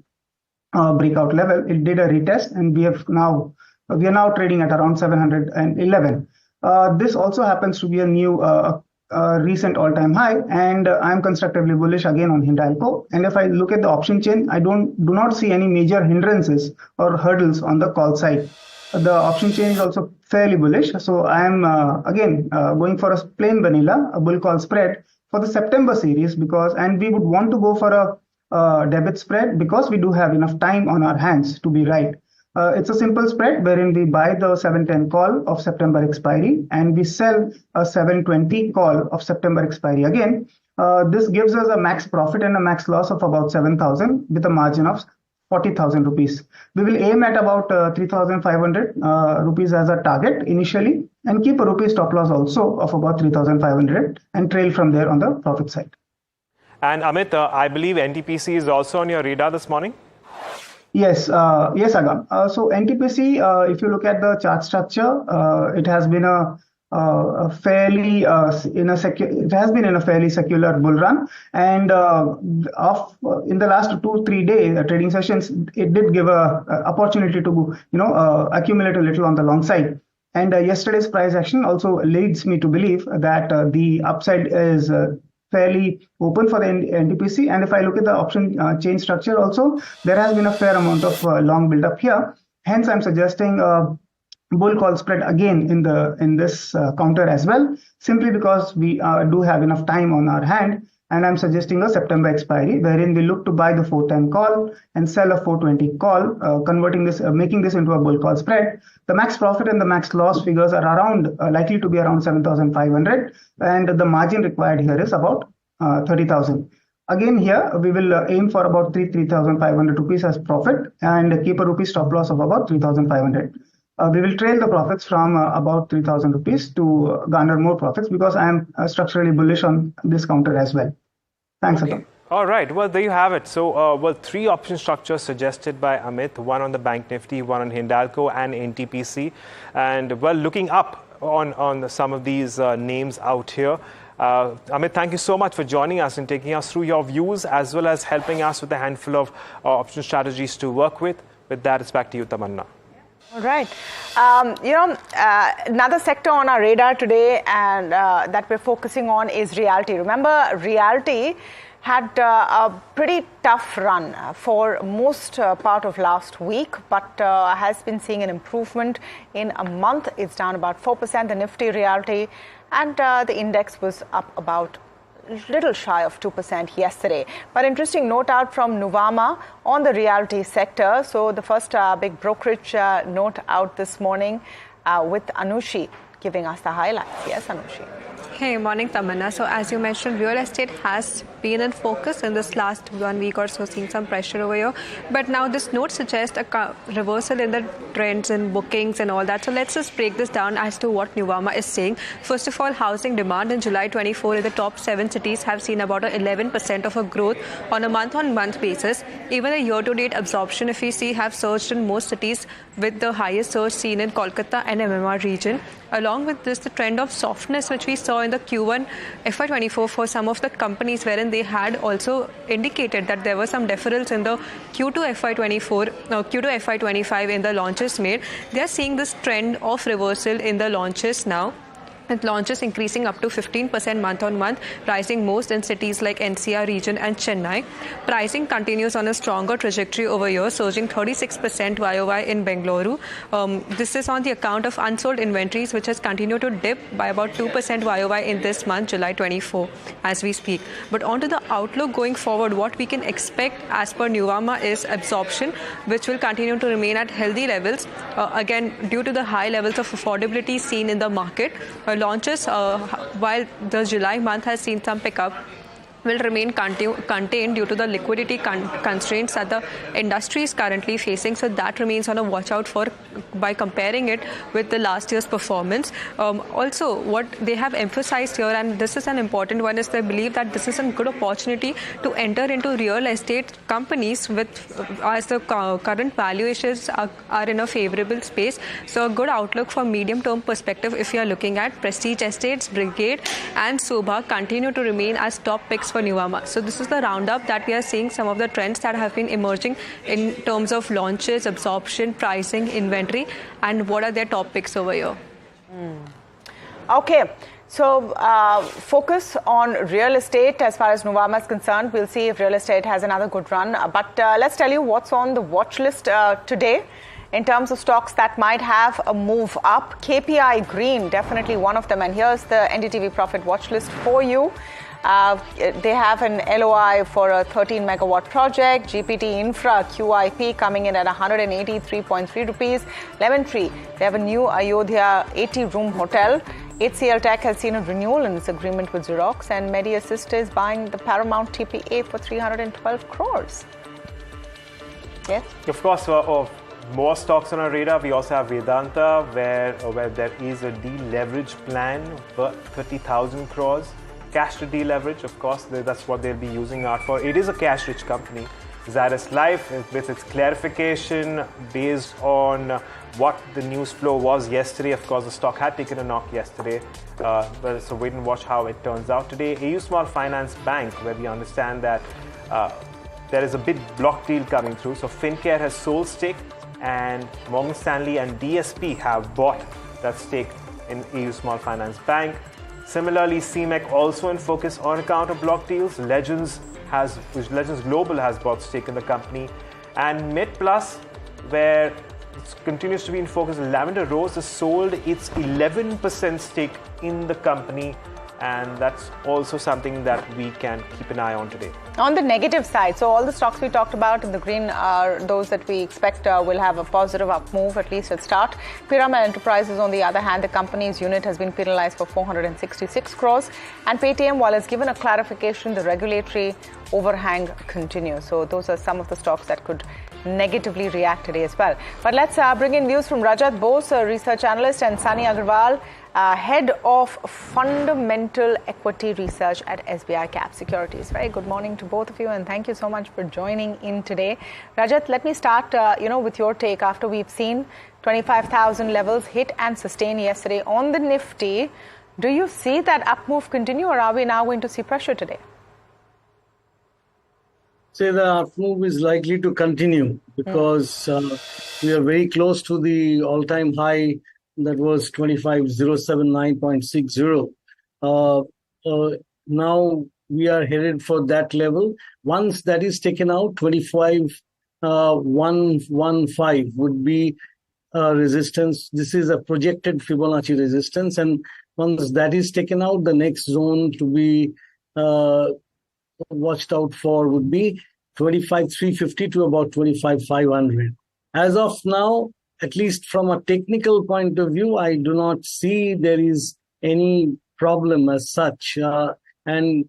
breakout level. It did a retest, and we are now trading at around 711. This also happens to be a new recent all-time high, and I'm constructively bullish again on Hindalco. And if I look at the option chain, I do not see any major hindrances or hurdles on the call side. The option chain is also fairly bullish, so I am again going for a plain vanilla, a bull call spread for the September series, and we would want to go for a debit spread because we do have enough time on our hands to be right. It's a simple spread wherein we buy the 710 call of September expiry and we sell a 720 call of September expiry again. This gives us a max profit and a max loss of about 7,000 with a margin of 40,000 rupees. We will aim at about 3,500 rupees as a target initially and keep a rupee stop loss also of about 3,500 and trail from there on the profit side. And Amit, I believe NTPC is also on your radar this morning? Yes, yes, Agam. So NTPC, if you look at the chart structure, it has been fairly in a fairly secular bull run, and in the last 2-3 day trading sessions, it did give a opportunity to accumulate a little on the long side. And yesterday's price action also leads me to believe that the upside is fairly open for the NTPC. And if I look at the option chain structure also, there has been a fair amount of long build up here. Hence, I'm suggesting bull call spread again in this counter as well, simply because we do have enough time on our hand. And I'm suggesting a September expiry, wherein we look to buy the 410 call and sell a 420 call, making this into a bull call spread. The max profit and the max loss figures are likely to be around 7,500, and the margin required here is about 30,000. Again, here we will aim for about 3,500 rupees as profit and keep a rupee stop loss of about 3,500. We will trail the profits from about 3,000 rupees to garner more profits because I am structurally bullish on this counter as well. Thanks, Agam. All right. Well, there you have it. So, 3 option structures suggested by Amit, one on the Bank Nifty, one on Hindalco and NTPC. And, looking up on some of these names out here. Amit, thank you so much for joining us and taking us through your views as well as helping us with a handful of option strategies to work with. With that, it's back to you, Tamanna. All right. Another sector on our radar today and that we're focusing on is realty. Remember, realty had a pretty tough run for most part of last week, but has been seeing an improvement in a month. It's down about 4%, the Nifty realty, and the index was up about little shy of 2% yesterday. But interesting note out from Nuvama on the realty sector. So the first big brokerage note out this morning with Anushi giving us the highlights. Yes, Anushi. Hey, morning, Tamanna. So as you mentioned, real estate has been in focus in this last 1 week or so, seeing some pressure over here. But now this note suggests a reversal in the trends and bookings and all that. So let's just break this down as to what Nuvama is saying. First of all, housing demand in July 24 in the top 7 cities have seen about 11% of a growth on a month-on-month basis. Even a year-to-date absorption, if we see, have surged in most cities, with the highest surge seen in Kolkata and MMR region. Along with this, the trend of softness which we saw in the Q1 FY24 for some of the companies, wherein they had also indicated that there were some deferrals in the Q2 FY25 in the launches made. They are seeing this trend of reversal in the launches now, with launches increasing up to 15% month-on-month, rising most in cities like NCR region and Chennai. Pricing continues on a stronger trajectory over here, surging 36% YOY in Bengaluru. This is on the account of unsold inventories, which has continued to dip by about 2% YOY in this month, July 24, as we speak. But on to the outlook going forward, what we can expect as per Nuvama is absorption, which will continue to remain at healthy levels, again, due to the high levels of affordability seen in the market. Launches, while the July month has seen some pickup, will remain contained due to the liquidity constraints that the industry is currently facing. So that remains on a watch out for by comparing it with the last year's performance. Also, what they have emphasized here, and this is an important one, is they believe that this is a good opportunity to enter into real estate companies with as the current valuations are in a favorable space. So a good outlook for medium-term perspective if you are looking at Prestige Estates, Brigade and Sobha continue to remain as top picks for Nuvama. So this is the roundup that we are seeing some of the trends that have been emerging in terms of launches, absorption, pricing, inventory, and what are their top picks over here. Okay, So focus on real estate as far as Nuvama is concerned. We'll see if real estate has another good run. But let's tell you what's on the watch list today in terms of stocks that might have a move up. KPI Green, definitely one of them. And here's the NDTV profit watch list for you. They have an LOI for a 13 megawatt project. GPT Infra QIP coming in at 183.3 rupees. Lemon Tree, they have a new Ayodhya 80-room hotel. HCL Tech has seen a renewal in its agreement with Xerox, and Medi Assist is buying the Paramount TPA for 312 crores. Yes? Of course, more stocks on our radar. We also have Vedanta, where there is a deleverage plan for 30,000 crores. Cash to deleverage, of course, that's what they'll be using out for. It is a cash-rich company. Zydus Life, with its clarification based on what the news flow was yesterday. Of course, the stock had taken a knock yesterday, but so wait and watch how it turns out today. AU Small Finance Bank, where we understand that there is a big block deal coming through. So FinCare has sold stake, and Morgan Stanley and DSP have bought that stake in AU Small Finance Bank. Similarly, CMEC also in focus on account of block deals. Legends Global has bought stake in the company, and MedPlus, where it continues to be in focus. Lavender Rose has sold its 11% stake in the company, and that's also something that we can keep an eye on today. On the negative side, so all the stocks we talked about in the green are those that we expect will have a positive up move, at least at start. Piramal Enterprises, on the other hand, the company's unit has been penalized for 466 crores. And Paytm, while it's given a clarification, the regulatory overhang continues. So those are some of the stocks that could negatively react today as well. But let's bring in views from Rajat Bose, a research analyst, and Sunny Agarwal, head of fundamental equity research at SBI Cap Securities. Very good morning to both of you, and thank you so much for joining in today. Rajat, let me start with your take after we've seen 25,000 levels hit and sustain yesterday on the Nifty. Do you see that up move continue, or are we now going to see pressure today? Say the up move is likely to continue because we are very close to the all-time high that was 25,079.60. Now we are headed for that level. Once that is taken out, 25,115 would be resistance. This is a projected Fibonacci resistance, and once that is taken out, the next zone to be watched out for would be 25,350 to about 25,500. As of now, at least from a technical point of view, I do not see there is any problem as such. And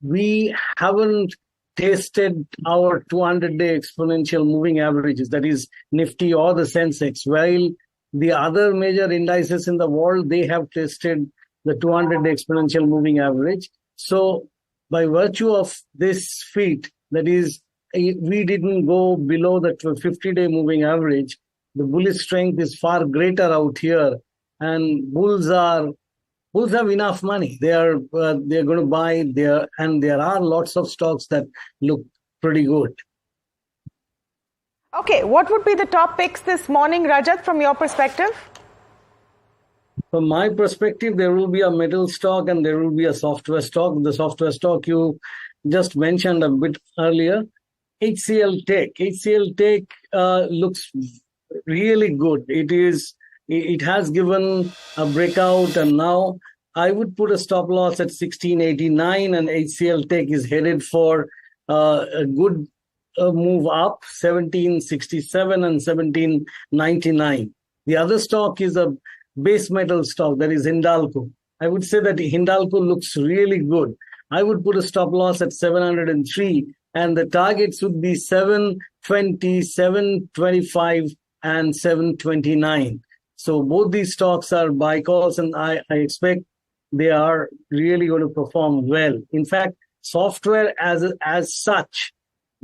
we haven't tested our 200-day exponential moving averages, that is Nifty or the Sensex, while the other major indices in the world, they have tested the 200-day exponential moving average. So by virtue of this feat, that is, we didn't go below the 50-day moving average. The bullish strength is far greater out here, and bulls have enough money. They're going to buy there, and there are lots of stocks that look pretty good. Okay, what would be the top picks this morning, Rajat, from your perspective? From my perspective, there will be a metal stock and there will be a software stock. The software stock you just mentioned a bit earlier, HCL Tech. HCL Tech looks really good. It has given a breakout, and now I would put a stop loss at 1689, and HCL Tech is headed for a good move up, 1767 and 1799. The other stock is a base metal stock, that is Hindalco. I would say that Hindalco looks really good. I would put a stop loss at 703, and the targets would be 720, 725, and 729. So both these stocks are buy calls, and I expect they are really going to perform well. In fact, software as such,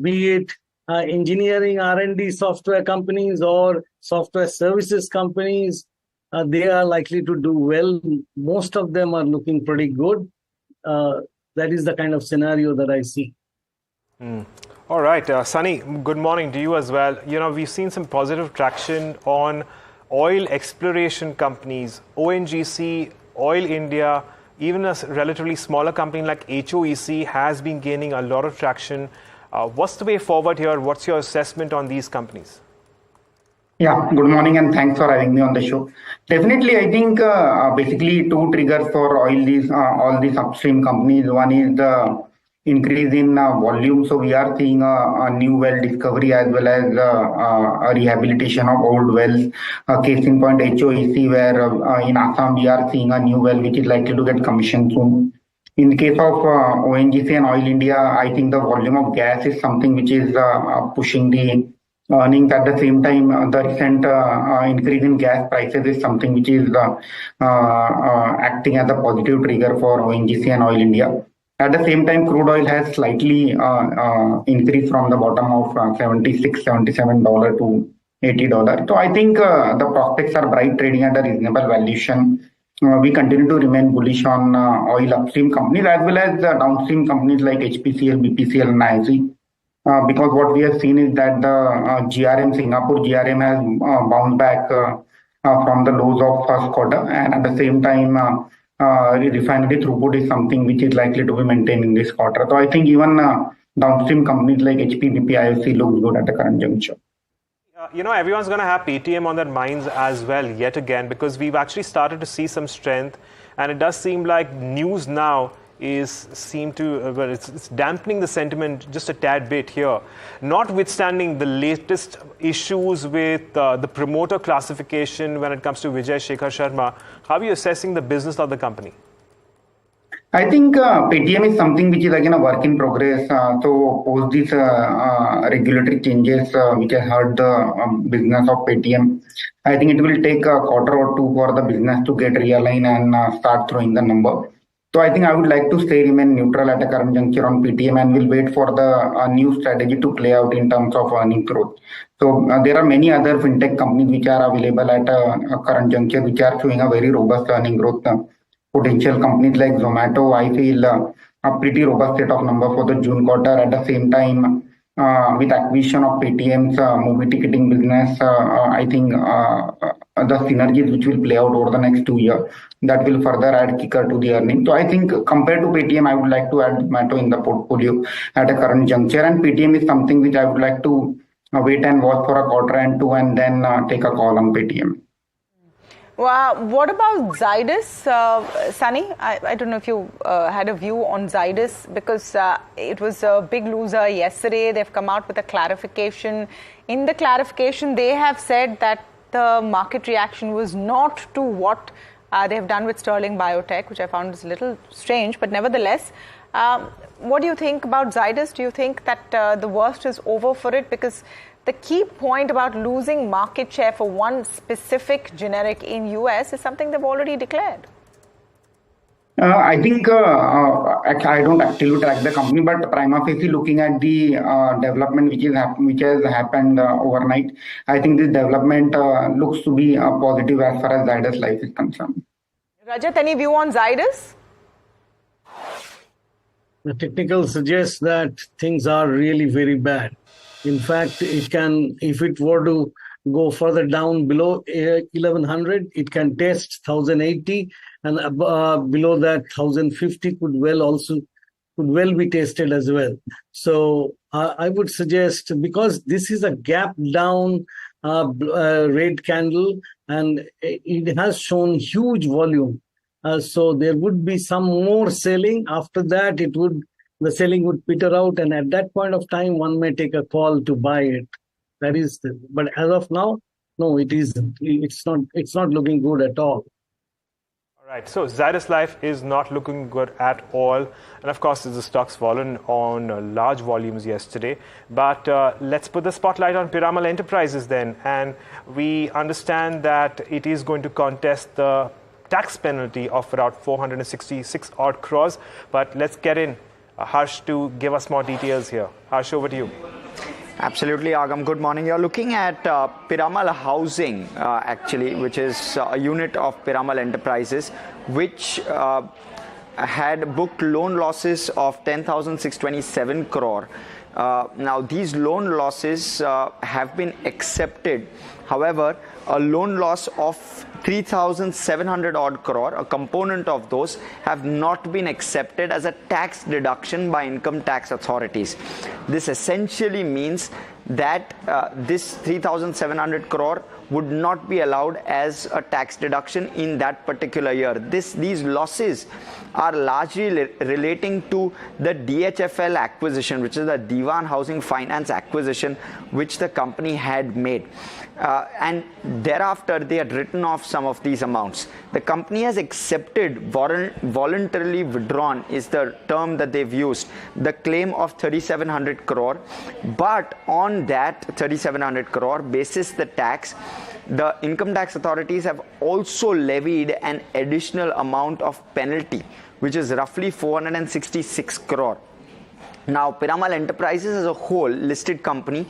be it engineering R&D software companies or software services companies, they are likely to do well. Most of them are looking pretty good. That is the kind of scenario that I see. All right, Sunny, good morning to you as well. We've seen some positive traction on oil exploration companies, ONGC, Oil India, even a relatively smaller company like HOEC has been gaining a lot of traction. What's the way forward here? What's your assessment on these companies? Yeah, good morning and thanks for having me on the show. Definitely, I think basically two triggers for all these upstream companies. One is the increase in volume. So we are seeing a new well discovery as well as a rehabilitation of old wells. Case in point HOEC, where in Assam we are seeing a new well which is likely to get commissioned soon. In the case of ONGC and Oil India, I think the volume of gas is something which is pushing the earnings. At the same time, the recent increase in gas prices is something which is acting as a positive trigger for ONGC and Oil India. At the same time, crude oil has slightly increased from the bottom of $76, $77 to $80. So I think the prospects are bright, trading at a reasonable valuation. We continue to remain bullish on oil upstream companies as well as downstream companies like HPCL, BPCL, and IOC. Because what we have seen is that the GRM, Singapore GRM has bounced back from the lows of first quarter, and at the same time, refinery throughput is something which is likely to be maintained in this quarter. So I think even downstream companies like HP, BP, IOC look good at the current juncture. Everyone's going to have Paytm on their minds as well yet again, because we've actually started to see some strength, and it does seem like news now it's dampening the sentiment just a tad bit here. Notwithstanding the latest issues with the promoter classification when it comes to Vijay Shekhar Sharma, how are you assessing the business of the company? I think Paytm is something which is again a work in progress. So post these regulatory changes which has hurt the business of Paytm, I think it will take a quarter or two for the business to get realigned and start throwing the number. So I think I would like to remain neutral at the current juncture on Paytm, and will wait for the new strategy to play out in terms of earning growth. So there are many other fintech companies which are available at a current juncture which are showing a very robust earning growth potential. Companies like Zomato, I feel a pretty robust set of numbers for the June quarter. At the same time, with acquisition of Paytm's movie ticketing business, I think the synergies which will play out over the next 2 years, that will further add kicker to the earnings. So I think compared to Paytm, I would like to add Zomato in the portfolio at a current juncture, and Paytm is something which I would like to wait and watch for a quarter and two, and then take a call on Paytm. Well, what about Zydus, Sunny? I don't know if you had a view on Zydus, because it was a big loser yesterday. They've come out with a clarification. In the clarification, they have said that the market reaction was not to what they have done with Sterling Biotech, which I found is a little strange, but nevertheless, what do you think about Zydus? Do you think that the worst is over for it? Because the key point about losing market share for one specific generic in US is something they've already declared. I think I don't actually track the company, but prima facie, looking at the development which has happened overnight, I think this development looks to be positive as far as Zydus Life is concerned. Rajat, any view on Zydus? The technical suggests that things are really very bad. In fact, it can, if it were to go further down below 1100, it can test 1080, and below that 1050 could well be tested as well. So I would suggest, because this is a gap down red candle, and it has shown huge volume, so there would be some more selling. After that, the selling would peter out, and at that point of time, one may take a call to buy it. That is, but as of now, no, it isn't. It's not looking good at all. All right. So Zydus Life is not looking good at all, and of course, the stock's fallen on large volumes yesterday. But let's put the spotlight on Piramal Enterprises then, and we understand that it is going to contest the tax penalty of around 466 odd crores. But let's get in Harsh to give us more details here. Harsh, over to you. Absolutely, Agam. Good morning. You're looking at Piramal Housing, actually, which is a unit of Piramal Enterprises, which had booked loan losses of 10,627 crore. Now, these loan losses have been accepted. However, a loan loss of 3,700 odd crore, a component of those, have not been accepted as a tax deduction by income tax authorities. This essentially means that this 3,700 crore would not be allowed as a tax deduction in that particular year. These losses are largely relating to the DHFL acquisition, which is the Diwan Housing Finance acquisition, which the company had made. And thereafter, they had written off some of these amounts. The company has accepted, voluntarily withdrawn is the term that they've used, the claim of 3,700 crore. But on that 3,700 crore, basis the tax, the income tax authorities have also levied an additional amount of penalty, which is roughly 466 crore. Now, Piramal Enterprises as a whole, listed company,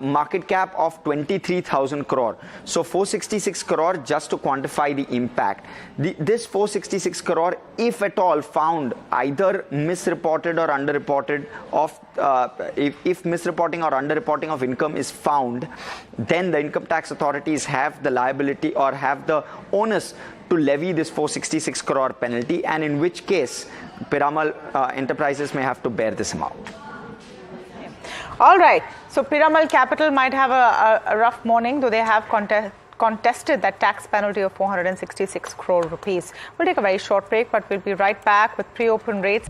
market cap of 23,000 crore. So 466 crore, just to quantify the impact. This 466 crore, if at all found either misreported or underreported of, if misreporting or underreporting of income is found, then the income tax authorities have the liability or have the onus to levy this 466 crore penalty, and in which case Piramal Enterprises may have to bear this amount. All right. So Piramal Capital might have a rough morning, though they have contested that tax penalty of 466 crore rupees. We'll take a very short break, but we'll be right back with pre-open rates.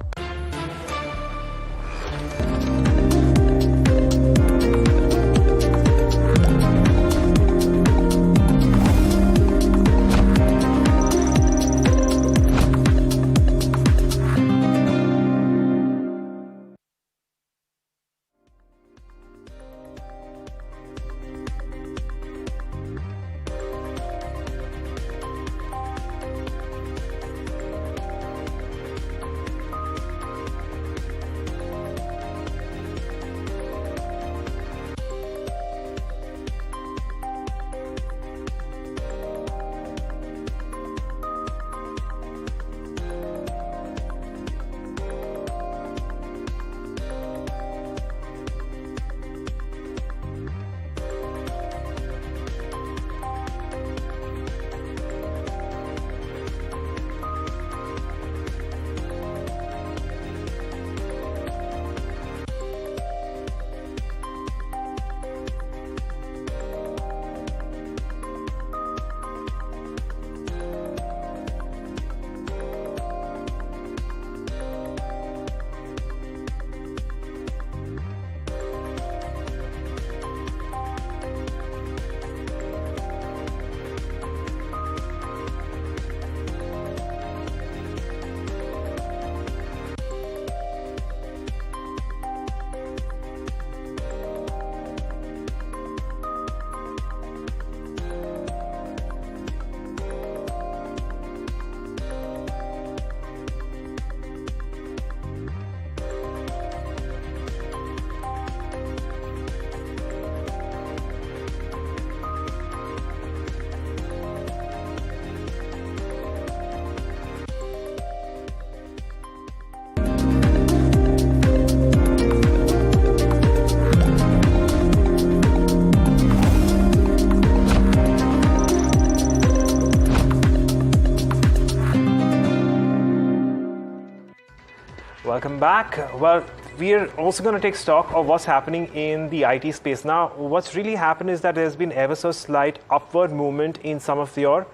Welcome back. Well, we're also going to take stock of what's happening in the IT space. Now, what's really happened is that there's been ever so slight upward movement in some of your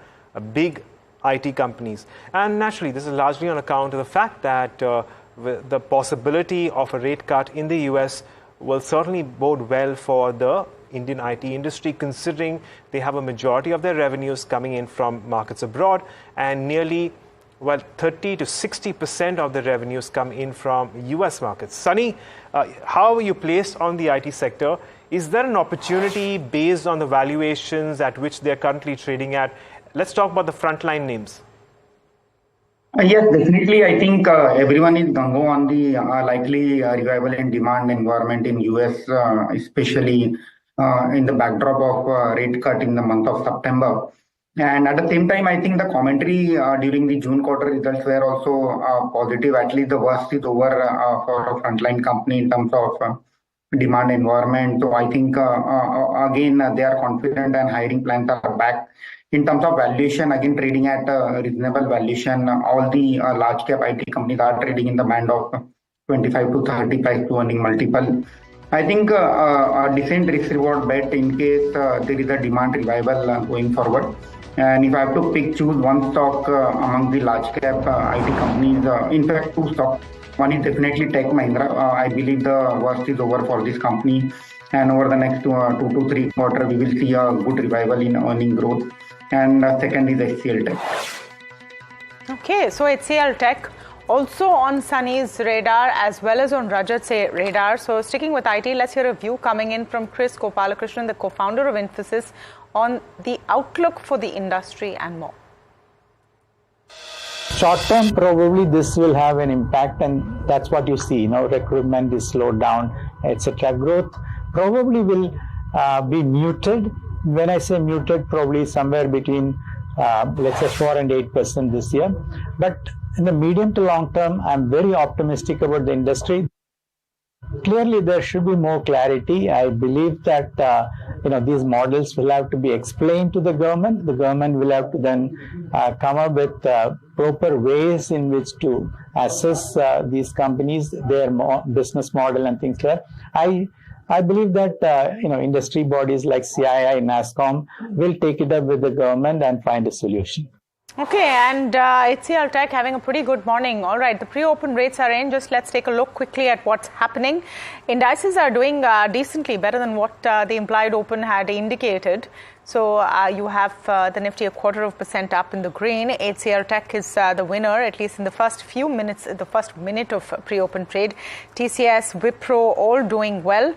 big IT companies. And naturally, this is largely on account of the fact that the possibility of a rate cut in the US will certainly bode well for the Indian IT industry, considering they have a majority of their revenues coming in from markets abroad, and nearly 30 to 60% of the revenues come in from US markets. Sunny, how are you placed on the IT sector? Is there an opportunity based on the valuations at which they're currently trading at? Let's talk about the frontline names. Yes, definitely. I think everyone is gung-ho on the likely revival in demand environment in US, especially in the backdrop of rate cut in the month of September. And at the same time, I think the commentary during the June quarter results were also positive. At least the worst is over for a frontline company in terms of demand environment. So I think again they are confident and hiring plans are back. In terms of valuation, again trading at a reasonable valuation. All the large cap IT companies are trading in the band of 25 to 30 price to earning multiple. I think a decent risk reward bet in case there is a demand revival going forward. And if I have to choose one stock among the large cap IT companies, in fact, two stocks. One is definitely Tech Mahindra. I believe the worst is over for this company. And over the next 2 to 3 quarters, we will see a good revival in earning growth. And second is HCL Tech. Okay, so HCL Tech also on Sunny's radar as well as on Rajat's radar. So sticking with IT, let's hear a view coming in from Chris Gopalakrishnan, the co-founder of Infosys, on the outlook for the industry and more. Short term, probably this will have an impact, and that's what you see. Recruitment is slowed down, etc. Growth probably will be muted. When I say muted, probably somewhere between let's say 4 and 8% this year. But in the medium to long term, I'm very optimistic about the industry. Clearly, there should be more clarity. I believe that these models will have to be explained to the government. The government will have to then come up with proper ways in which to assess these companies, their business model and things like that. I believe that industry bodies like CII, NASSCOM will take it up with the government and find a solution. Okay, and HCL Tech having a pretty good morning. All right, the pre-open rates are in. Just let's take a look quickly at what's happening. Indices are doing decently better than what the implied open had indicated. So you have the Nifty 0.25% up in the green. HCL Tech is the winner, at least in the first few minutes, the first minute of pre-open trade. TCS, Wipro all doing well.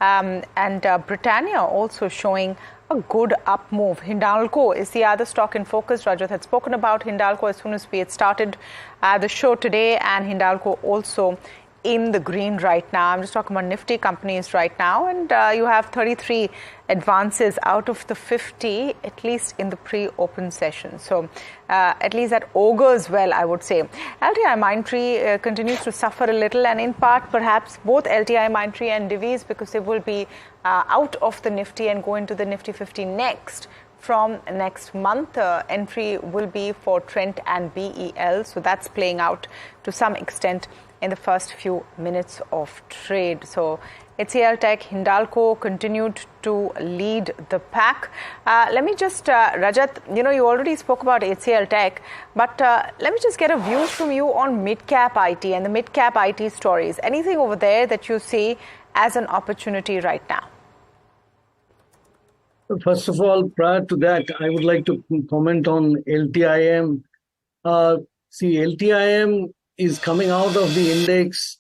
And Britannia also showing a good up move. Hindalco is the other stock in focus. Rajat had spoken about Hindalco as soon as we had started the show today, and Hindalco also in the green right now. I'm just talking about Nifty companies right now, and you have 33 advances out of the 50, at least in the pre-open session. So at least that augurs well, I would say. LTI Mindtree continues to suffer a little, and in part perhaps both LTI Mindtree and Divi's, because they will be out of the Nifty and go into the Nifty 50 next. From next month, entry will be for Trent and BEL. So that's playing out to some extent in the first few minutes of trade. So HCL Tech, Hindalco continued to lead the pack. Let me just, Rajat, you already spoke about HCL Tech, but let me just get a view from you on mid-cap IT and the mid-cap IT stories. Anything over there that you see as an opportunity right now? First of all, prior to that, I would like to comment on LTIM. See, LTIM is coming out of the index.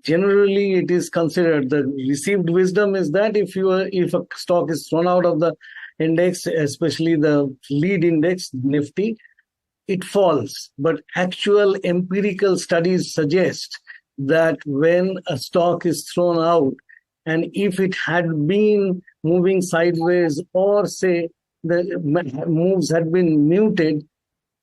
Generally, it is considered, the received wisdom is that if a stock is thrown out of the index, especially the lead index, Nifty, it falls. But actual empirical studies suggest that when a stock is thrown out, and if it had been moving sideways, or say the moves had been muted,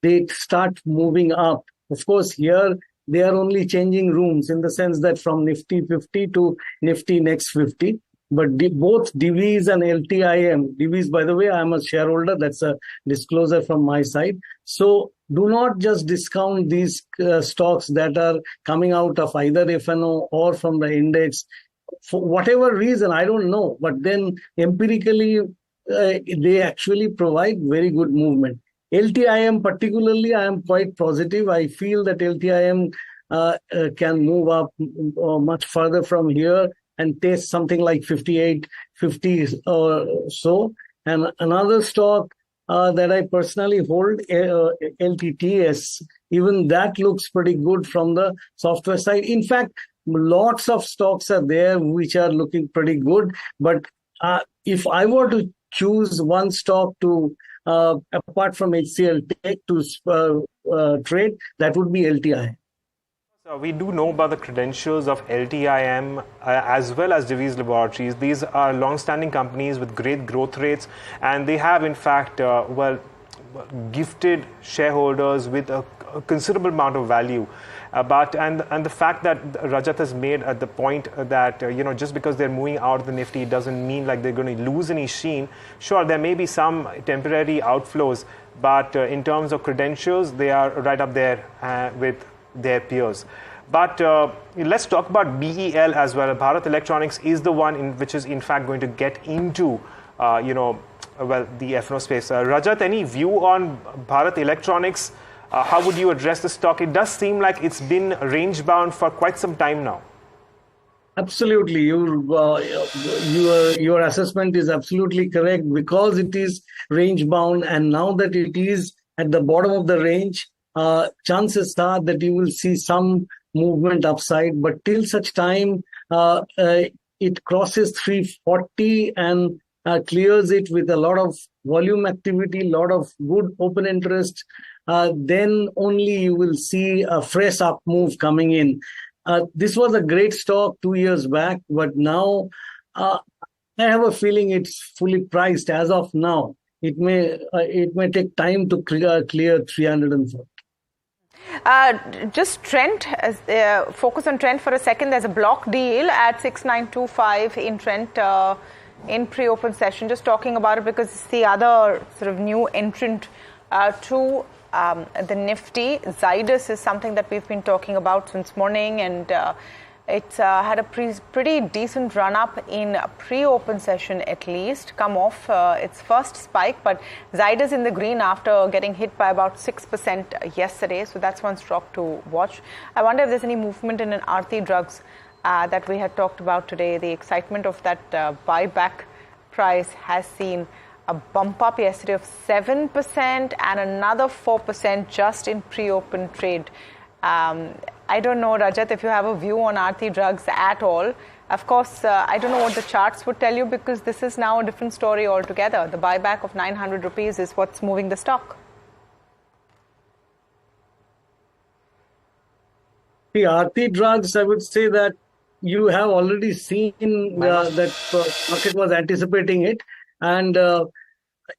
they start moving up. Of course, here they are only changing rooms in the sense that from Nifty 50 to Nifty next 50. But both Divi's and LTIM, Divi's, by the way, I'm a shareholder. That's a disclosure from my side. So do not just discount these stocks that are coming out of either FNO or from the index. For whatever reason, I don't know. But then empirically, they actually provide very good movement. LTIM particularly, I am quite positive. I feel that LTIM can move up much further from here and taste something like 58, 50 or so. And another stock that I personally hold, LTTS, even that looks pretty good from the software side. In fact, lots of stocks are there which are looking pretty good. But if I were to choose one stock to apart from HCL Tech to trade, that would be LTI. So we do know about the credentials of LTIM as well as Divi's Laboratories. These are long-standing companies with great growth rates, and they have in fact gifted shareholders with a considerable amount of value. And the fact that Rajat has made at the point that just because they're moving out of the Nifty, it doesn't mean like they're going to lose any sheen. Sure, there may be some temporary outflows, but in terms of credentials, they are right up there with their peers. But let's talk about BEL as well. Bharat Electronics is the one which is in fact going to get into the F&O space. Rajat, any view on Bharat Electronics? How would you address the stock? It does seem like it's been range bound for quite some time now. Absolutely, your assessment is absolutely correct, because it is range bound, and now that it is at the bottom of the range, chances are that you will see some movement upside. But till such time it crosses 340 and clears it with a lot of volume activity, lot of good open interest, then only you will see a fresh up move coming in. This was a great stock 2 years back, but now I have a feeling it's fully priced as of now. It may take time to clear 340. Just Trent, focus on Trent for a second. There's a block deal at 6925 in Trent in pre-open session. Just talking about it because it's the other sort of new entrant to the Nifty. Zydus is something that we've been talking about since morning, and it's had a pretty decent run-up in pre-open session, at least. Come off its first spike, but Zydus in the green after getting hit by about 6% yesterday, so that's one stock to watch. I wonder if there's any movement in an Aarti Drugs that we had talked about today. The excitement of that buyback price has seen a bump up yesterday of 7% and another 4% just in pre-open trade. I don't know, Rajat, if you have a view on Aarti Drugs at all. Of course, I don't know what the charts would tell you, because this is now a different story altogether. The buyback of 900 rupees is what's moving the stock. The Aarti Drugs, I would say that you have already seen that market was anticipating it, and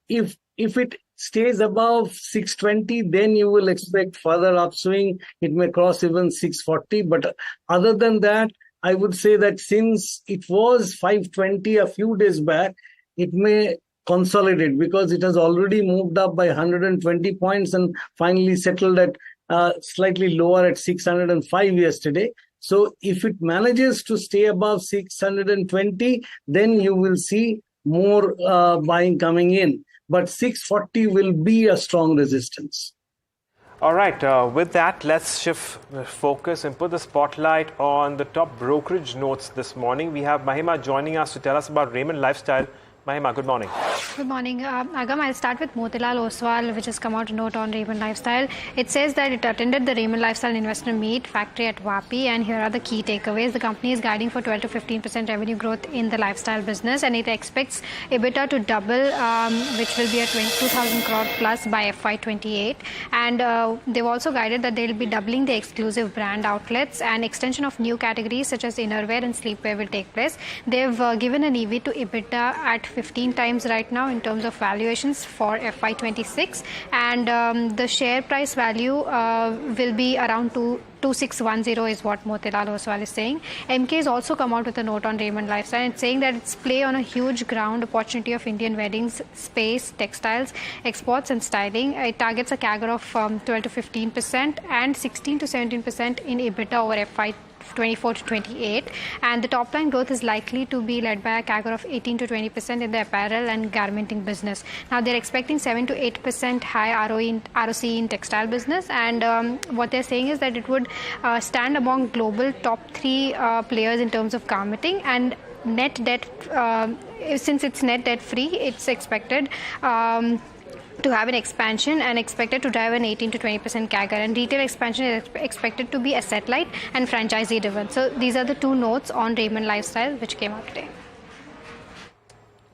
if it stays above 620, then you will expect further upswing. It may cross even 640, but other than that, I would say that since it was 520 a few days back, it may consolidate, because it has already moved up by 120 points and finally settled at slightly lower at 605 yesterday. So if it manages to stay above 620, then you will see more buying coming in. But 640 will be a strong resistance. All right. With that, let's shift focus and put the spotlight on the top brokerage notes this morning. We have Mahima joining us to tell us about Raymond Lifestyle. Mahima, good morning. Good morning. Agam, I'll start with Motilal Oswal, which has come out a note on Raymond Lifestyle. It says that it attended the Raymond Lifestyle Investor Meet Factory at Vapi, and here are the key takeaways. The company is guiding for 12 to 15% revenue growth in the lifestyle business, and it expects EBITDA to double, which will be at 22,000 crore plus by FY28. And they've also guided that they'll be doubling the exclusive brand outlets, and extension of new categories such as innerwear and sleepwear will take place. They've given an EV to EBITDA at 15 times right now in terms of valuations for FY26, and the share price value will be around 2610 is what Motilal Oswal is saying. MK has also come out with a note on Raymond Lifestyle and saying that it's play on a huge ground opportunity of Indian weddings, space, textiles, exports and styling. It targets a CAGR of 12 to 15% and 16 to 17% in EBITDA over FY24 to 28, and the top line growth is likely to be led by a CAGR of 18 to 20% in the apparel and garmenting business. Now they're expecting 7 to 8% high ROC in textile business, and what they're saying is that it would stand among global top 3 players in terms of garmenting, and net debt, since it's net debt free, it's expected to have an expansion and expected to drive an 18 to 20% CAGR, and retail expansion is expected to be asset light and franchisee driven. So these are the 2 notes on Raymond Lifestyle which came out today.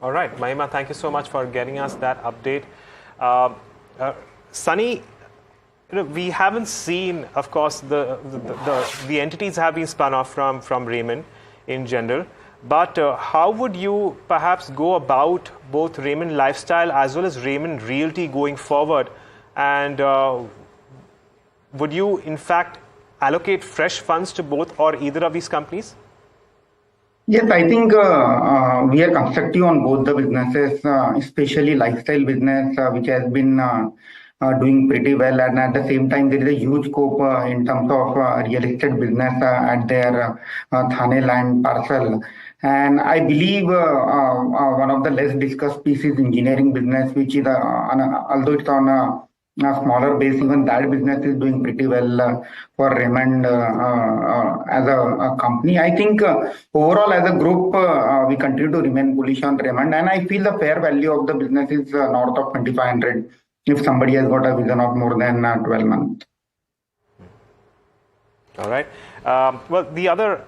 All right, Mahima, thank you so much for getting us that update. Sunny, we haven't seen, of course, the entities have been spun off from Raymond in general. But how would you perhaps go about both Raymond Lifestyle as well as Raymond Realty going forward? And would you, in fact, allocate fresh funds to both or either of these companies? Yes, I think we are constructive on both the businesses, especially lifestyle business, which has been doing pretty well. And at the same time, there is a huge scope in terms of real estate business at their Thane land parcel. And I believe one of the less discussed pieces, engineering business, which is, although it's on a smaller base, even that business is doing pretty well for Raymond as a company. I think overall as a group, we continue to remain bullish on Raymond, and I feel the fair value of the business is north of 2,500 if somebody has got a vision of more than 12 months. All right. Well, the other,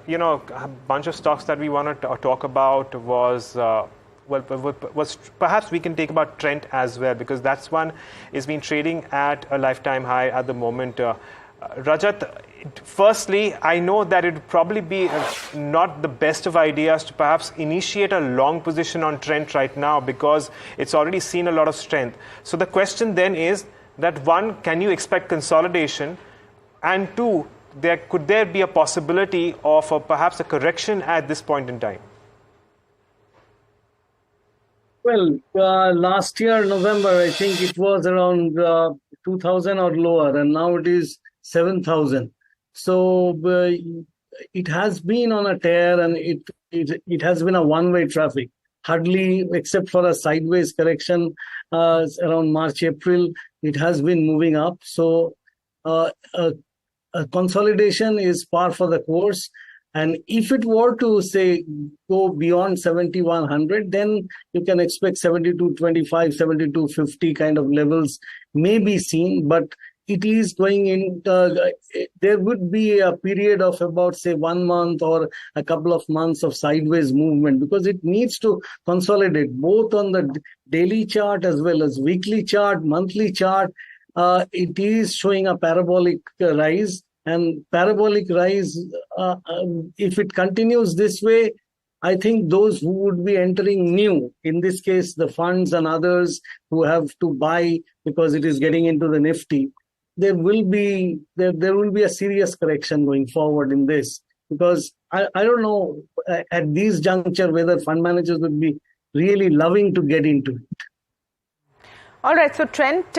bunch of stocks that we wanted to talk about was perhaps we can take about Trent as well, because that's one is been trading at a lifetime high at the moment. Rajat, firstly, I know that it would probably be not the best of ideas to perhaps initiate a long position on Trent right now because it's already seen a lot of strength. So the question then is that one, can you expect consolidation? And two, could there be a possibility of perhaps a correction at this point in time? Well, last year, November, I think it was around 2,000 or lower, and now it is 7,000. So it has been on a tear, and it has been a one-way traffic. Hardly, except for a sideways correction around March, April, it has been moving up. So a consolidation is par for the course. And if it were to, say, go beyond 7,100, then you can expect 7,225, 7,250 kind of levels may be seen. But it is going in, there would be a period of about, say, 1 month or a couple of months of sideways movement, because it needs to consolidate both on the daily chart as well as weekly chart, monthly chart. It is showing a parabolic rise. And parabolic rise, if it continues this way, I think those who would be entering new, in this case, the funds and others who have to buy because it is getting into the Nifty, there will be a serious correction going forward in this. Because I don't know at this juncture whether fund managers would be really loving to get into it. All right, so Trent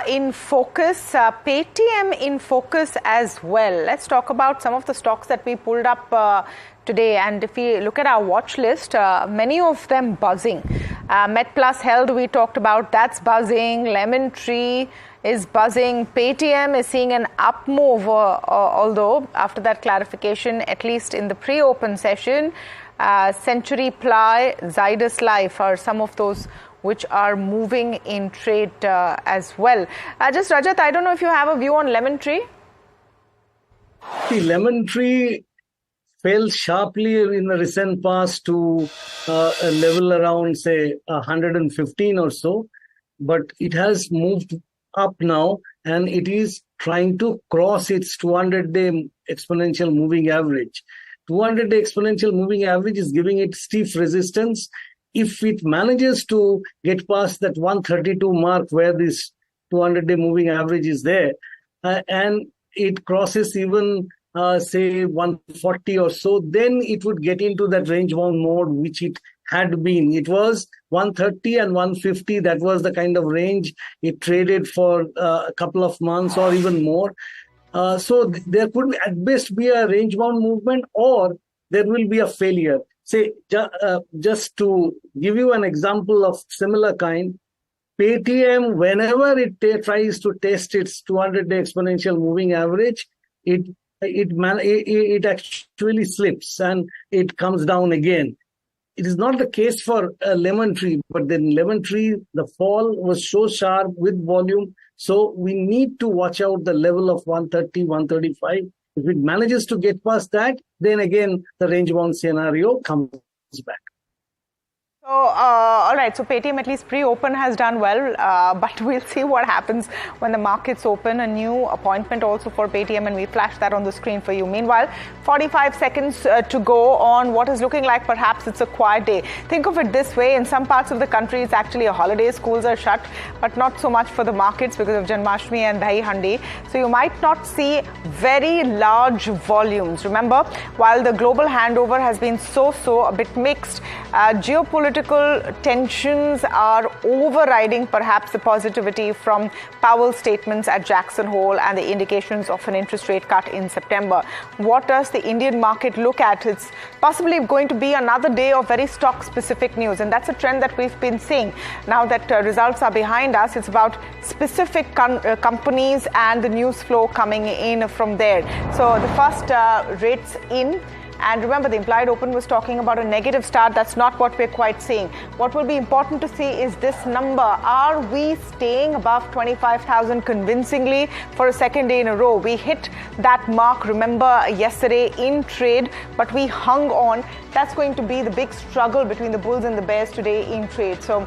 in focus, Paytm in focus as well. Let's talk about some of the stocks that we pulled up today. And if we look at our watch list, many of them buzzing. MedPlus Health we talked about, that's buzzing. Lemon Tree is buzzing. Paytm is seeing an up move, although after that clarification, at least in the pre-open session, Century Ply, Zydus Life are some of those which are moving in trade as well. Just Rajat, I don't know if you have a view on Lemon Tree. The Lemon Tree fell sharply in the recent past to a level around, say, 115 or so. But it has moved up now, and it is trying to cross its 200-day exponential moving average. 200-day exponential moving average is giving it stiff resistance. If it manages to get past that 132 mark where this 200-day moving average is there, and it crosses even, say, 140 or so, then it would get into that range-bound mode, which it had been. It was 130 and 150. That was the kind of range it traded for a couple of months or even more. So there could at best be a range-bound movement, or there will be a failure. Say, just to give you an example of similar kind, Paytm, whenever it tries to test its 200-day exponential moving average, it actually slips and it comes down again. It is not the case for Lemon Tree, but then Lemon Tree, the fall was so sharp with volume. So we need to watch out the level of 130, 135. If it manages to get past that, then again, the range-bound scenario comes back. So, all right. right, so Paytm at least pre-open has done well, but we'll see what happens when the markets open. A new appointment also for Paytm, and we flash that on the screen for you. Meanwhile, 45 seconds to go on what is looking like perhaps it's a quiet day. Think of it this way, in some parts of the country it's actually a holiday, schools are shut, but not so much for the markets because of Janmashtami and Dahi Handi. So you might not see very large volumes. Remember, while the global handover has been so a bit mixed, geopolitical tensions are overriding perhaps the positivity from Powell's statements at Jackson Hole and the indications of an interest rate cut in September. What does the Indian market look at? It's possibly going to be another day of very stock-specific news, and that's a trend that we've been seeing. Now that results are behind us, it's about specific companies and the news flow coming in from there. So the first rates in. And remember, the implied open was talking about a negative start. That's not what we're quite seeing. What will be important to see is this number. Are we staying above 25,000 convincingly for a second day in a row? We hit that mark, remember, yesterday in trade, but we hung on. That's going to be the big struggle between the bulls and the bears today in trade. So,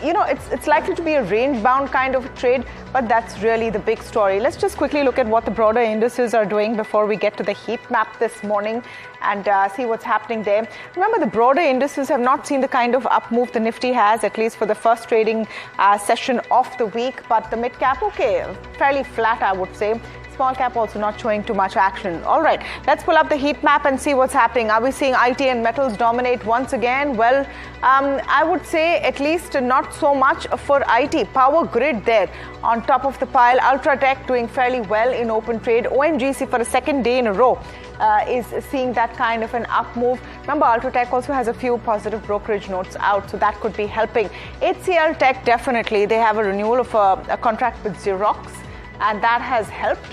it's likely to be a range-bound kind of trade, but that's really the big story. Let's just quickly look at what the broader indices are doing before we get to the heat map this morning and see what's happening there. Remember, the broader indices have not seen the kind of up move the Nifty has, at least for the first trading session of the week, but the mid-cap, fairly flat, I would say. Small cap also not showing too much action. All right, let's pull up the heat map and see what's happening. Are we seeing IT and metals dominate once again? Well, I would say at least not so much for IT. Power grid there on top of the pile. Ultratech doing fairly well in open trade. ONGC for a second day in a row is seeing that kind of an up move. Remember, Ultratech also has a few positive brokerage notes out, so that could be helping. HCL Tech, definitely. They have a renewal of a contract with Xerox, and that has helped.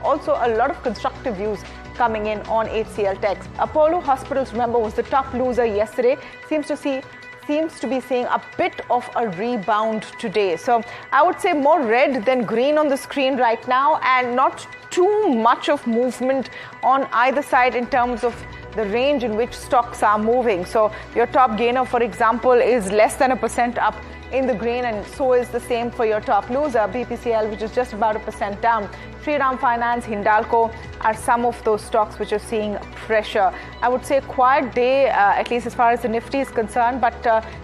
Also, a lot of constructive views coming in on HCL Tech. Apollo Hospitals, remember, was the top loser yesterday. Seems to be seeing a bit of a rebound today. So I would say more red than green on the screen right now, and not too much of movement on either side in terms of the range in which stocks are moving. So your top gainer, for example, is less than 1% up in the green, and so is the same for your top loser, BPCL, which is just about 1% down. Shriram Finance, Hindalco are some of those stocks which are seeing pressure. I would say a quiet day, at least as far as the Nifty is concerned, but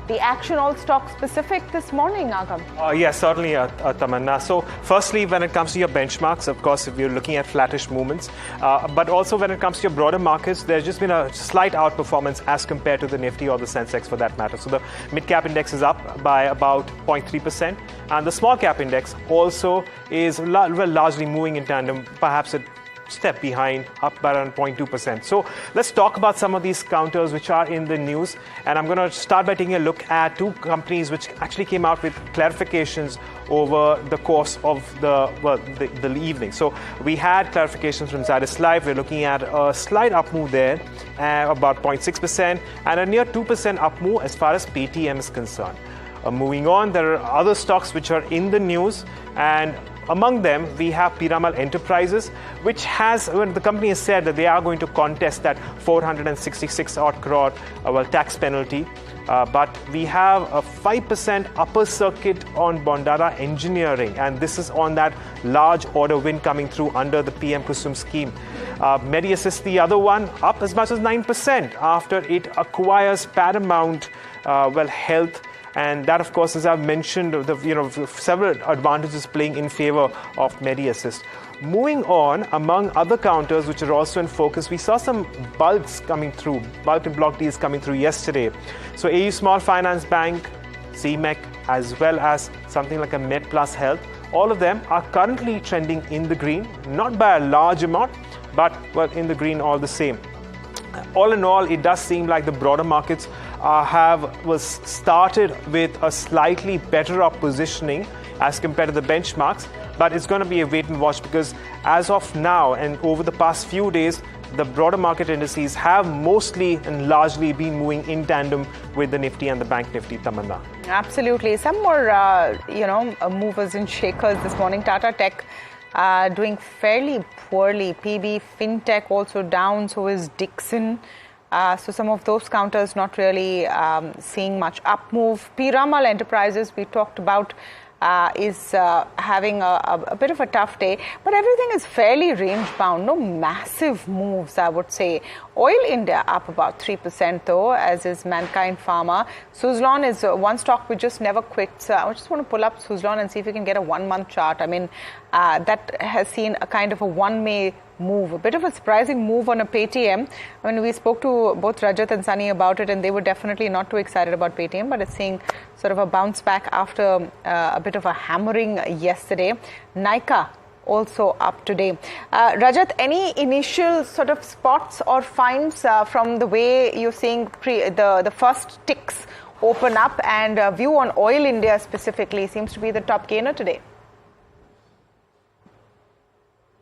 the action all stock specific this morning, Agam. Yes, certainly, Tamanna. So firstly, when it comes to your benchmarks, of course, if you're looking at flattish movements, but also when it comes to your broader markets, there's just been a slight outperformance as compared to the Nifty or the Sensex for that matter. So the mid-cap index is up by about 0.3%, and the small-cap index also is largely moving in tandem, perhaps a step behind, up by around 0.2%. So let's talk about some of these counters which are in the news, and I'm going to start by taking a look at two companies which actually came out with clarifications over the course of the evening. So we had clarifications from Zydus Life. We're looking at a slight up move there, about 0.6%, and a near 2% up move as far as Paytm is concerned. Moving on, there are other stocks which are in the news, and among them, we have Piramal Enterprises, which the company has said that they are going to contest that 466 odd crore tax penalty. But we have a 5% upper circuit on Bondara Engineering, and this is on that large order win coming through under the PM Kusum scheme. Medi Assist, the other one, up as much as 9% after it acquires Paramount Health. And that, of course, as I've mentioned, several advantages playing in favor of Medi Assist. Moving on, among other counters which are also in focus, we saw some bulks coming through, bulk and block deals coming through yesterday. So AU Small Finance Bank, CMEC, as well as something like a MedPlus Health, all of them are currently trending in the green, not by a large amount, but in the green all the same. All in all, it does seem like the broader markets was started with a slightly better up positioning as compared to the benchmarks, but it's going to be a wait and watch, because as of now and over the past few days, the broader market indices have mostly and largely been moving in tandem with the Nifty and the Bank Nifty, Tamanna. Absolutely. Some more, movers and shakers this morning. Tata Tech doing fairly poorly. PB Fintech also down, so is Dixon. So some of those counters not really seeing much up move. Piramal Enterprises, we talked about, is having a bit of a tough day, but everything is fairly range bound. No massive moves, I would say. Oil India up about 3% though, as is Mankind Pharma. Suzlon is one stock we just never quit. So I just want to pull up Suzlon and see if we can get a 1 month chart. I mean, that has seen a kind of a 1 May move, a bit of a surprising move on a Paytm. I mean, we spoke to both Rajat and Sunny about it, and they were definitely not too excited about Paytm, but it's seeing sort of a bounce back after a bit of a hammering yesterday. Nykaa also up today. Rajat, any initial sort of spots or finds from the way you're seeing the first ticks open up, and view on Oil India specifically seems to be the top gainer today?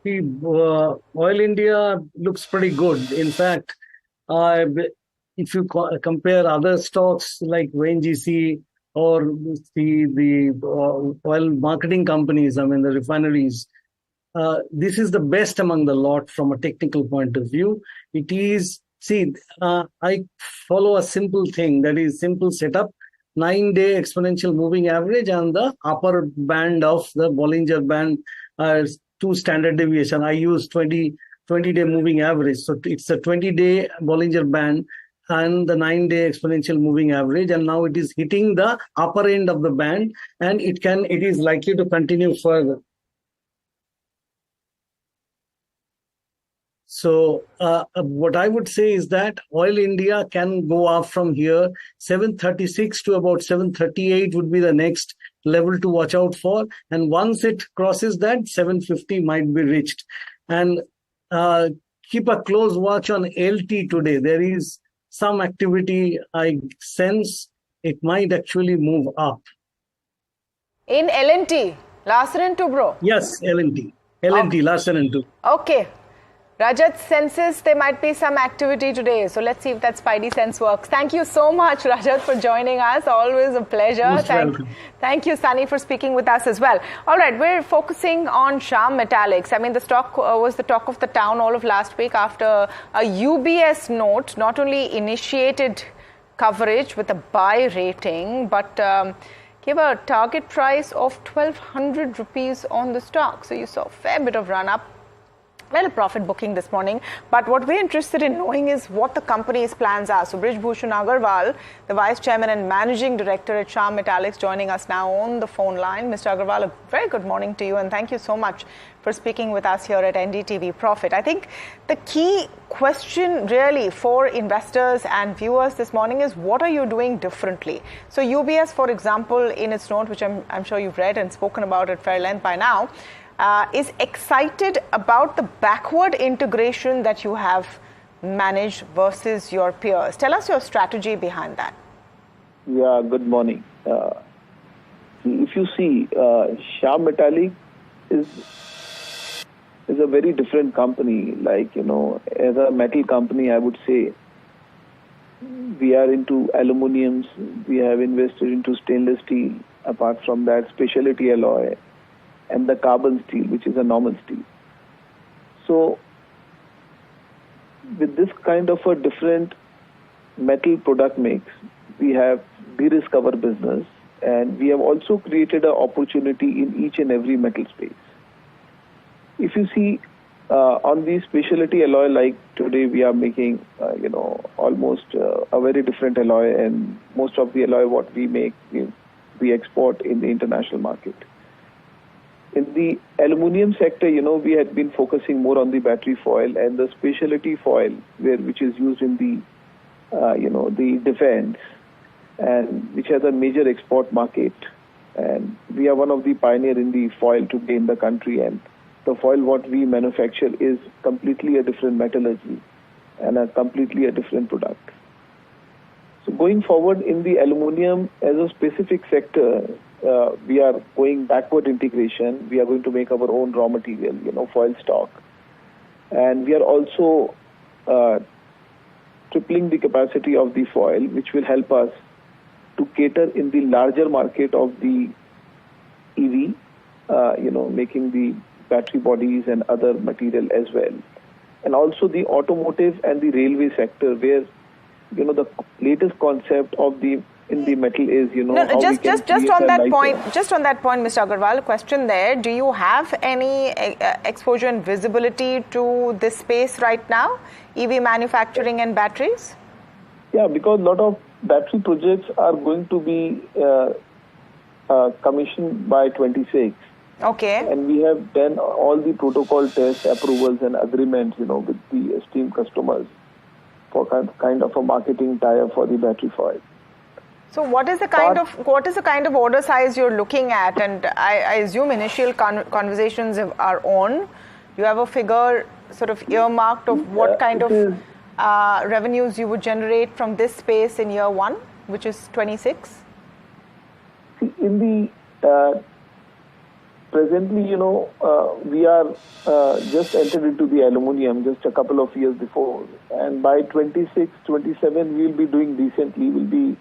Oil India looks pretty good. In fact, if you compare other stocks like ONGC or the oil marketing companies, I mean the refineries, this is the best among the lot from a technical point of view. It is, I follow a simple thing, that is simple setup, 9-day exponential moving average and the upper band of the Bollinger Band, 2 standard deviation. I use 20-day moving average. So it's a 20-day Bollinger Band and the 9-day exponential moving average. And now it is hitting the upper end of the band, and it is likely to continue further. So what I would say is that Oil India can go up from here. 736 to about 738 would be the next level to watch out for. And once it crosses that, 750 might be reached. And keep a close watch on LT today. There is some activity. I sense it might actually move up. In L&T, Larsen & Toubro? Yes, L&T. L&T, Larsen & Toubro. Okay. Rajat senses there might be some activity today. So let's see if that spidey sense works. Thank you so much, Rajat, for joining us. Always a pleasure. Thank you, Sunny, for speaking with us as well. All right, we're focusing on Shyam Metalics. I mean, the stock was the talk of the town all of last week after a UBS note not only initiated coverage with a buy rating, but gave a target price of 1,200 rupees on the stock. So you saw a fair bit of run up. Well, profit booking this morning, but what we're interested in knowing is what the company's plans are. So Brij Bhushan Agarwal, the Vice Chairman and Managing Director at Shyam Metalics, joining us now on the phone line. Mr. Agarwal, a very good morning to you, and thank you so much for speaking with us here at NDTV Profit. I think the key question really for investors and viewers this morning is, what are you doing differently? So UBS, for example, in its note, which I'm sure you've read and spoken about at fair length by now, is excited about the backward integration that you have managed versus your peers. Tell us your strategy behind that. Yeah, good morning. If you see, Shyam Metalics is a very different company. Like, as a metal company, I would say we are into aluminiums, we have invested into stainless steel, apart from that, specialty alloy, and the carbon steel, which is a normal steel. So, with this kind of a different metal product mix, we have de-risked our business, and we have also created an opportunity in each and every metal space. If you see, on the specialty alloy, like today we are making, almost a very different alloy, and most of the alloy what we make, we export in the international market. In the aluminium sector, we had been focusing more on the battery foil and the specialty foil, which is used in the defense, and which has a major export market. And we are one of the pioneers in the foil today in the country. And the foil what we manufacture is completely a different metallurgy and a completely a different product. So going forward in the aluminium as a specific sector, we are going backward integration. We are going to make our own raw material, foil stock. And we are also tripling the capacity of the foil, which will help us to cater in the larger market of the EV, making the battery bodies and other material as well. And also the automotive and the railway sector, where the latest concept of the in the metal is, how just on that point, Mr. Agarwal, question there. Do you have any exposure and visibility to this space right now, EV manufacturing and batteries? Yeah, because a lot of battery projects are going to be commissioned by 26. Okay. And we have done all the protocol tests, approvals and agreements, with the esteemed customers for kind of a marketing tie-up for the battery foil. So what is the kind of order size you're looking at? And I assume initial conversations are on. You have a figure sort of earmarked of what kind of revenues you would generate from this space in year one, which is 26? In the presently, we are just entered into the aluminium just a couple of years before, and by 26, 27, we will be doing decently. We'll be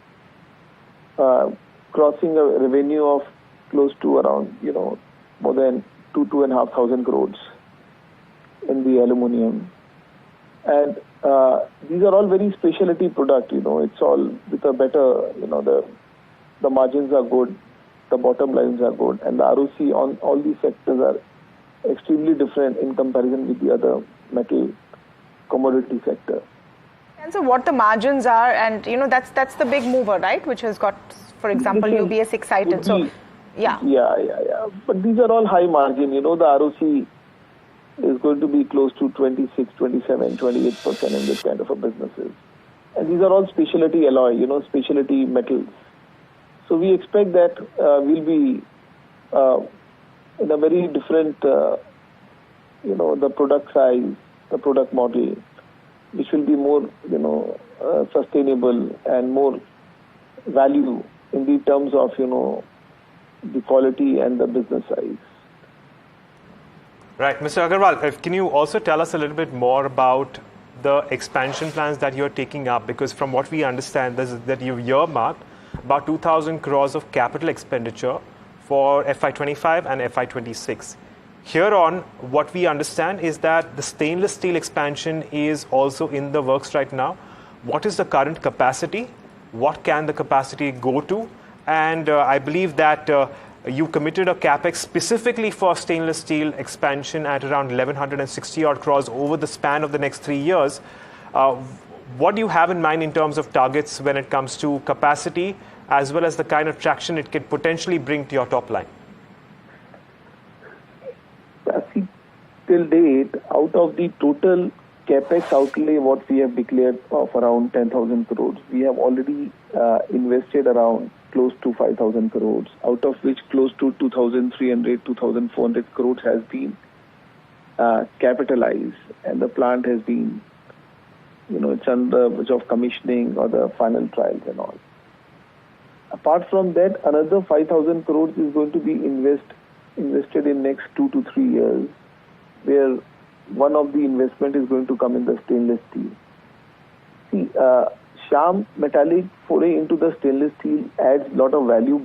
crossing a revenue of close to around, more than 2,500 crores in the aluminium. And these are all very specialty product, it's all with a better, the margins are good, the bottom lines are good, and the ROC on all these sectors are extremely different in comparison with the other metal commodity sector. And so what the margins are, and that's the big mover, right? Which has got, for example, UBS excited. So, yeah. Yeah. But these are all high margin. The ROC is going to be close to 26, 27, 28% in this kind of a businesses. And these are all specialty alloy, specialty metals. So we expect that we'll be in a very different, the product size, the product model, which will be more, sustainable and more value in the terms of, the quality and the business size. Right. Mr. Agarwal, can you also tell us a little bit more about the expansion plans that you're taking up? Because from what we understand, that you've earmarked about 2,000 crores of capital expenditure for FY25 and FY26. Here on, what we understand is that the stainless steel expansion is also in the works right now. What is the current capacity? What can the capacity go to? And I believe that you committed a capex specifically for stainless steel expansion at around 1,160 odd crores over the span of the next 3 years. What do you have in mind in terms of targets when it comes to capacity, as well as the kind of traction it could potentially bring to your top line? Till date, out of the total capex outlay, what we have declared of around 10,000 crores, we have already invested around close to 5,000 crores, out of which close to 2,300, 2,400 crores has been capitalized, and the plant has been, it's under which of commissioning or the final trials and all. Apart from that, another 5,000 crores is going to be invested in next 2 to 3 years, where one of the investment is going to come in the stainless steel. See, Shyam Metalics foray into the stainless steel adds a lot of value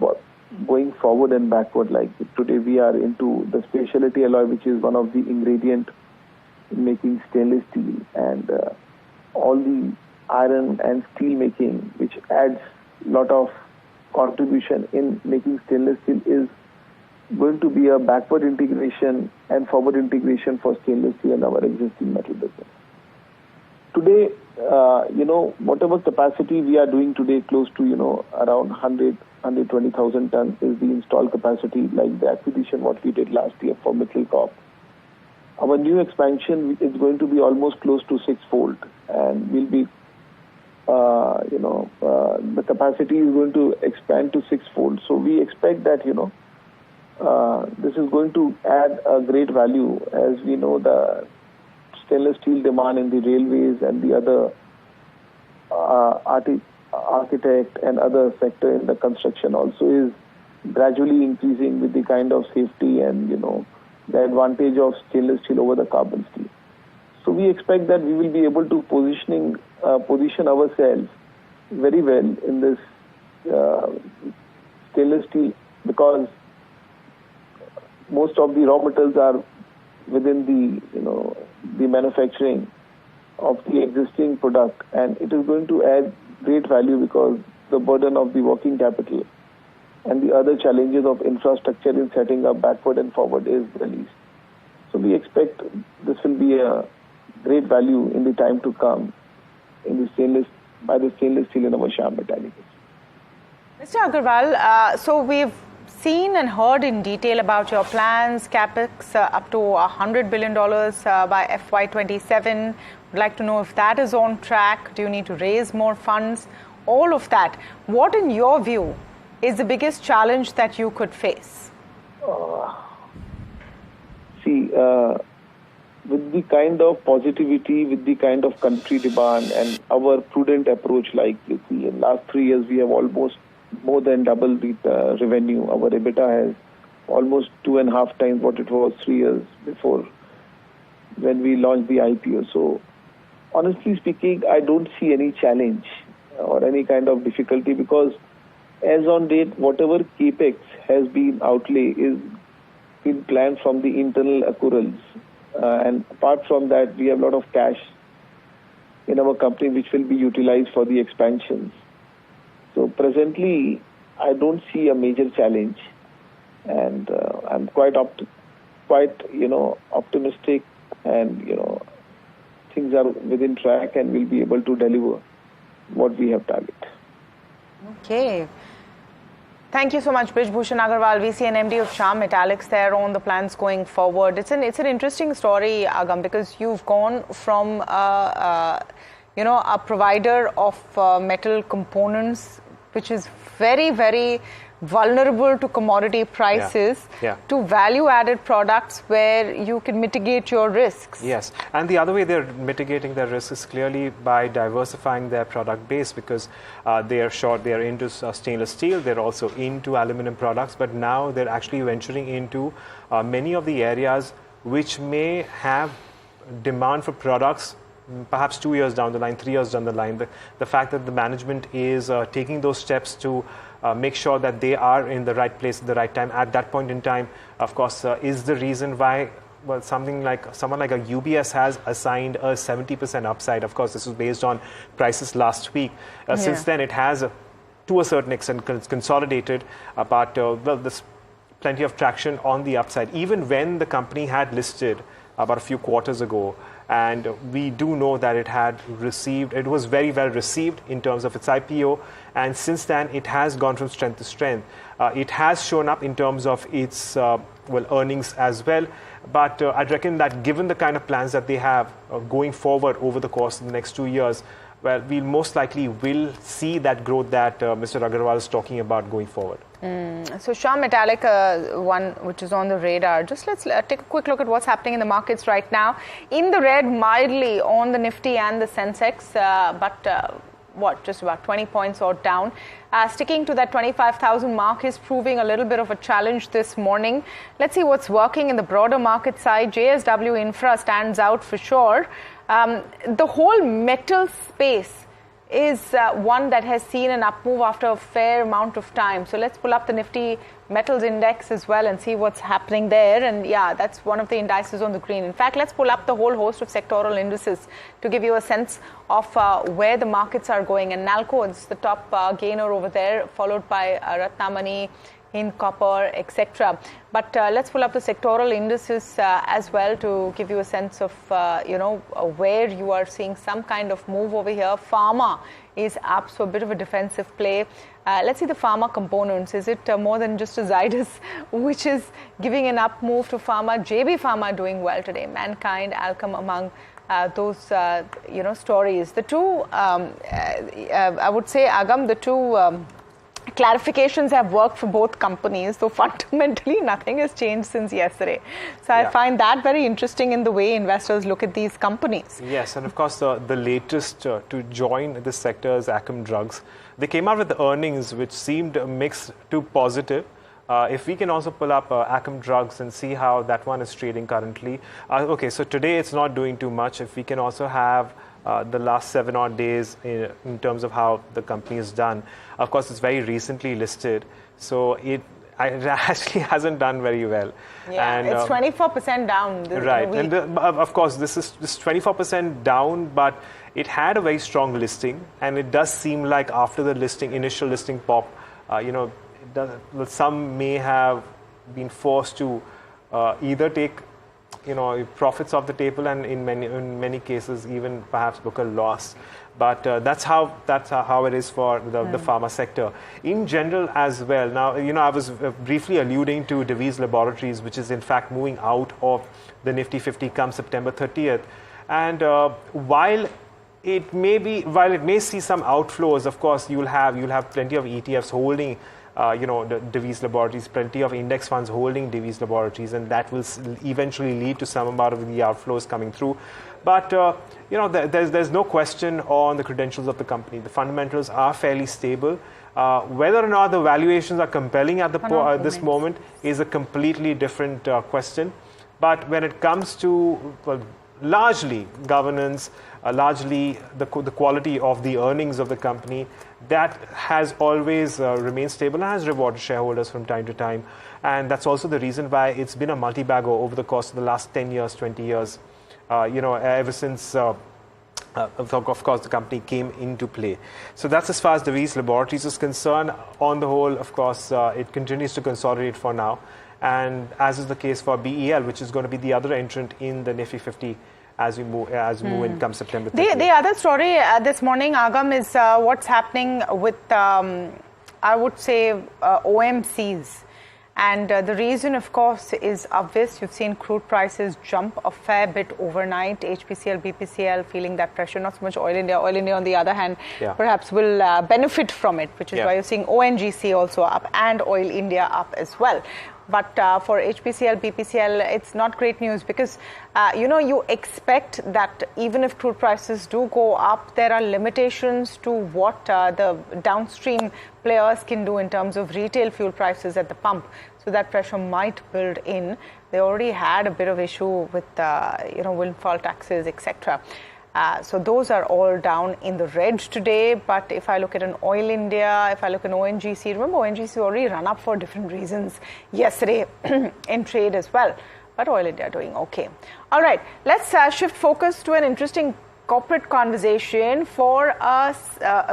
going forward and backward. Like today we are into the specialty alloy, which is one of the ingredient in making stainless steel, and all the iron and steel making, which adds a lot of contribution in making stainless steel, is going to be a backward integration and forward integration for stainless steel and our existing metal business. Today, whatever capacity we are doing today, close to, around 120,000 tons is the installed capacity, like the acquisition what we did last year for Metal Corp. Our new expansion is going to be almost close to 6-fold, and will be, the capacity is going to expand to 6-fold. So we expect that, this is going to add a great value, as we know the stainless steel demand in the railways and the other architect and other sector in the construction also is gradually increasing with the kind of safety and, the advantage of stainless steel over the carbon steel. So we expect that we will be able to position ourselves very well in this stainless steel, because most of the raw materials are within the, the manufacturing of the existing product, and it is going to add great value because the burden of the working capital and the other challenges of infrastructure in setting up backward and forward is released. So we expect this will be a great value in the time to come in the stainless steel in our Shyam Metalics. Mr. Agarwal, so we've seen and heard in detail about your plans, capex up to $100 billion by FY27. Would like to know if that is on track. Do you need to raise more funds? All of that. What, in your view, is the biggest challenge that you could face? With the kind of positivity, with the kind of country demand and our prudent approach, like you see, in last 3 years, we have almost more than doubled the revenue. Our EBITDA has almost 2.5 times what it was 3 years before when we launched the IPO. So, honestly speaking, I don't see any challenge or any kind of difficulty because as on date, whatever capex has been outlay is been planned from the internal accruals. And apart from that, we have a lot of cash in our company which will be utilized for the expansions. So presently, I don't see a major challenge, and I'm quite optimistic, and things are within track, and we'll be able to deliver what we have targeted. Okay. Thank you so much, Brij Bhushan Agarwal, VC and MD of Shyam Metalics, there on the plans going forward. It's an interesting story, Agam, because you've gone from a provider of metal components, which is very, very vulnerable to commodity prices, to value-added products where you can mitigate your risks. Yes, and the other way they're mitigating their risks is clearly by diversifying their product base, because they are into stainless steel, they're also into aluminum products, but now they're actually venturing into many of the areas which may have demand for products perhaps 2 years down the line, 3 years down the line. The fact that the management is taking those steps to make sure that they are in the right place at the right time at that point in time, of course, is the reason why someone like a UBS has assigned a 70% upside. Of course, this was based on prices last week. Since then, it has, to a certain extent, consolidated, but there's plenty of traction on the upside. Even when the company had listed about a few quarters ago, and we do know that it was very well received in terms of its IPO, and since then it has gone from strength to strength. It has shown up in terms of its earnings as well, but I'd reckon that given the kind of plans that they have going forward over the course of the next 2 years, we most likely will see that growth that Mr. Agarwal is talking about going forward. So Shyam Metallic, one which is on the radar. Just let's take a quick look at what's happening in the markets right now. In the red mildly on the Nifty and the Sensex, but just about 20 points or down. Sticking to that 25,000 mark is proving a little bit of a challenge this morning. Let's see what's working in the broader market side. JSW Infra stands out for sure. The whole metal space is one that has seen an up move after a fair amount of time. So let's pull up the Nifty Metals Index as well and see what's happening there. And yeah, that's one of the indices on the green. In fact, let's pull up the whole host of sectoral indices to give you a sense of where the markets are going. And Nalco is the top gainer over there, followed by Ratnamani, in copper, etc. But let's pull up the sectoral indices as well to give you a sense of where you are seeing some kind of move over here. Pharma is up, so a bit of a defensive play. Let's see the pharma components. Is it more than just a Zydus which is giving an up move to pharma? JB Pharma doing well today. Mankind, Alchem among those stories. The two, I would say, Agam, the two clarifications have worked for both companies, so fundamentally nothing has changed since yesterday. So I find that very interesting in the way investors look at these companies. Yes, and of course the latest to join this sector is Agam Drugs. They came out with the earnings which seemed mixed to positive. If we can also pull up Agam Drugs and see how that one is trading currently. Okay, so today it's not doing too much. If we can also have the last 7 odd days in terms of how the company is done. Of course, it's very recently listed. So it actually hasn't done very well. Yeah, and, it's 24% down. Right, and of course this is 24% down, but it had a very strong listing, and it does seem like after the initial listing pop, some may have been forced to either take profits off the table, and in many cases even perhaps book a loss. But that's how it is for the pharma sector in general as well. Now, I was briefly alluding to Divi's Laboratories, which is in fact moving out of the Nifty 50 come September 30th. And while it may see some outflows, of course you'll have plenty of ETFs holding the Divi's Laboratories, plenty of index funds holding Divi's Laboratories, and that will eventually lead to some amount of the outflows coming through. But there's no question on the credentials of the company. The fundamentals are fairly stable. Whether or not the valuations are compelling at this moment is a completely different question. But when it comes to largely governance, largely the quality of the earnings of the company, that has always remained stable and has rewarded shareholders from time to time. And that's also the reason why it's been a multi-bagger over the course of the last 10 years, 20 years, ever since, of course, the company came into play. So that's as far as Divi's Laboratories is concerned. On the whole, of course, it continues to consolidate for now. And as is the case for BEL, which is going to be the other entrant in the Nifty 50 as we move in come September 30th. The other story this morning, Agam, is what's happening with, I would say, OMCs. And the reason, of course, is obvious. You've seen crude prices jump a fair bit overnight. HPCL, BPCL feeling that pressure, not so much Oil India. Oil India, on the other hand, perhaps will benefit from it, which is why you're seeing ONGC also up and Oil India up as well. But for HPCL, BPCL, it's not great news because, you expect that even if crude prices do go up, there are limitations to what the downstream players can do in terms of retail fuel prices at the pump. So that pressure might build in. They already had a bit of issue with, windfall taxes, etc. So those are all down in the red today. But if I look at an Oil India, if I look at ONGC, remember ONGC already run up for different reasons yesterday in trade as well. But Oil India doing okay. All right, let's shift focus to an interesting corporate conversation for a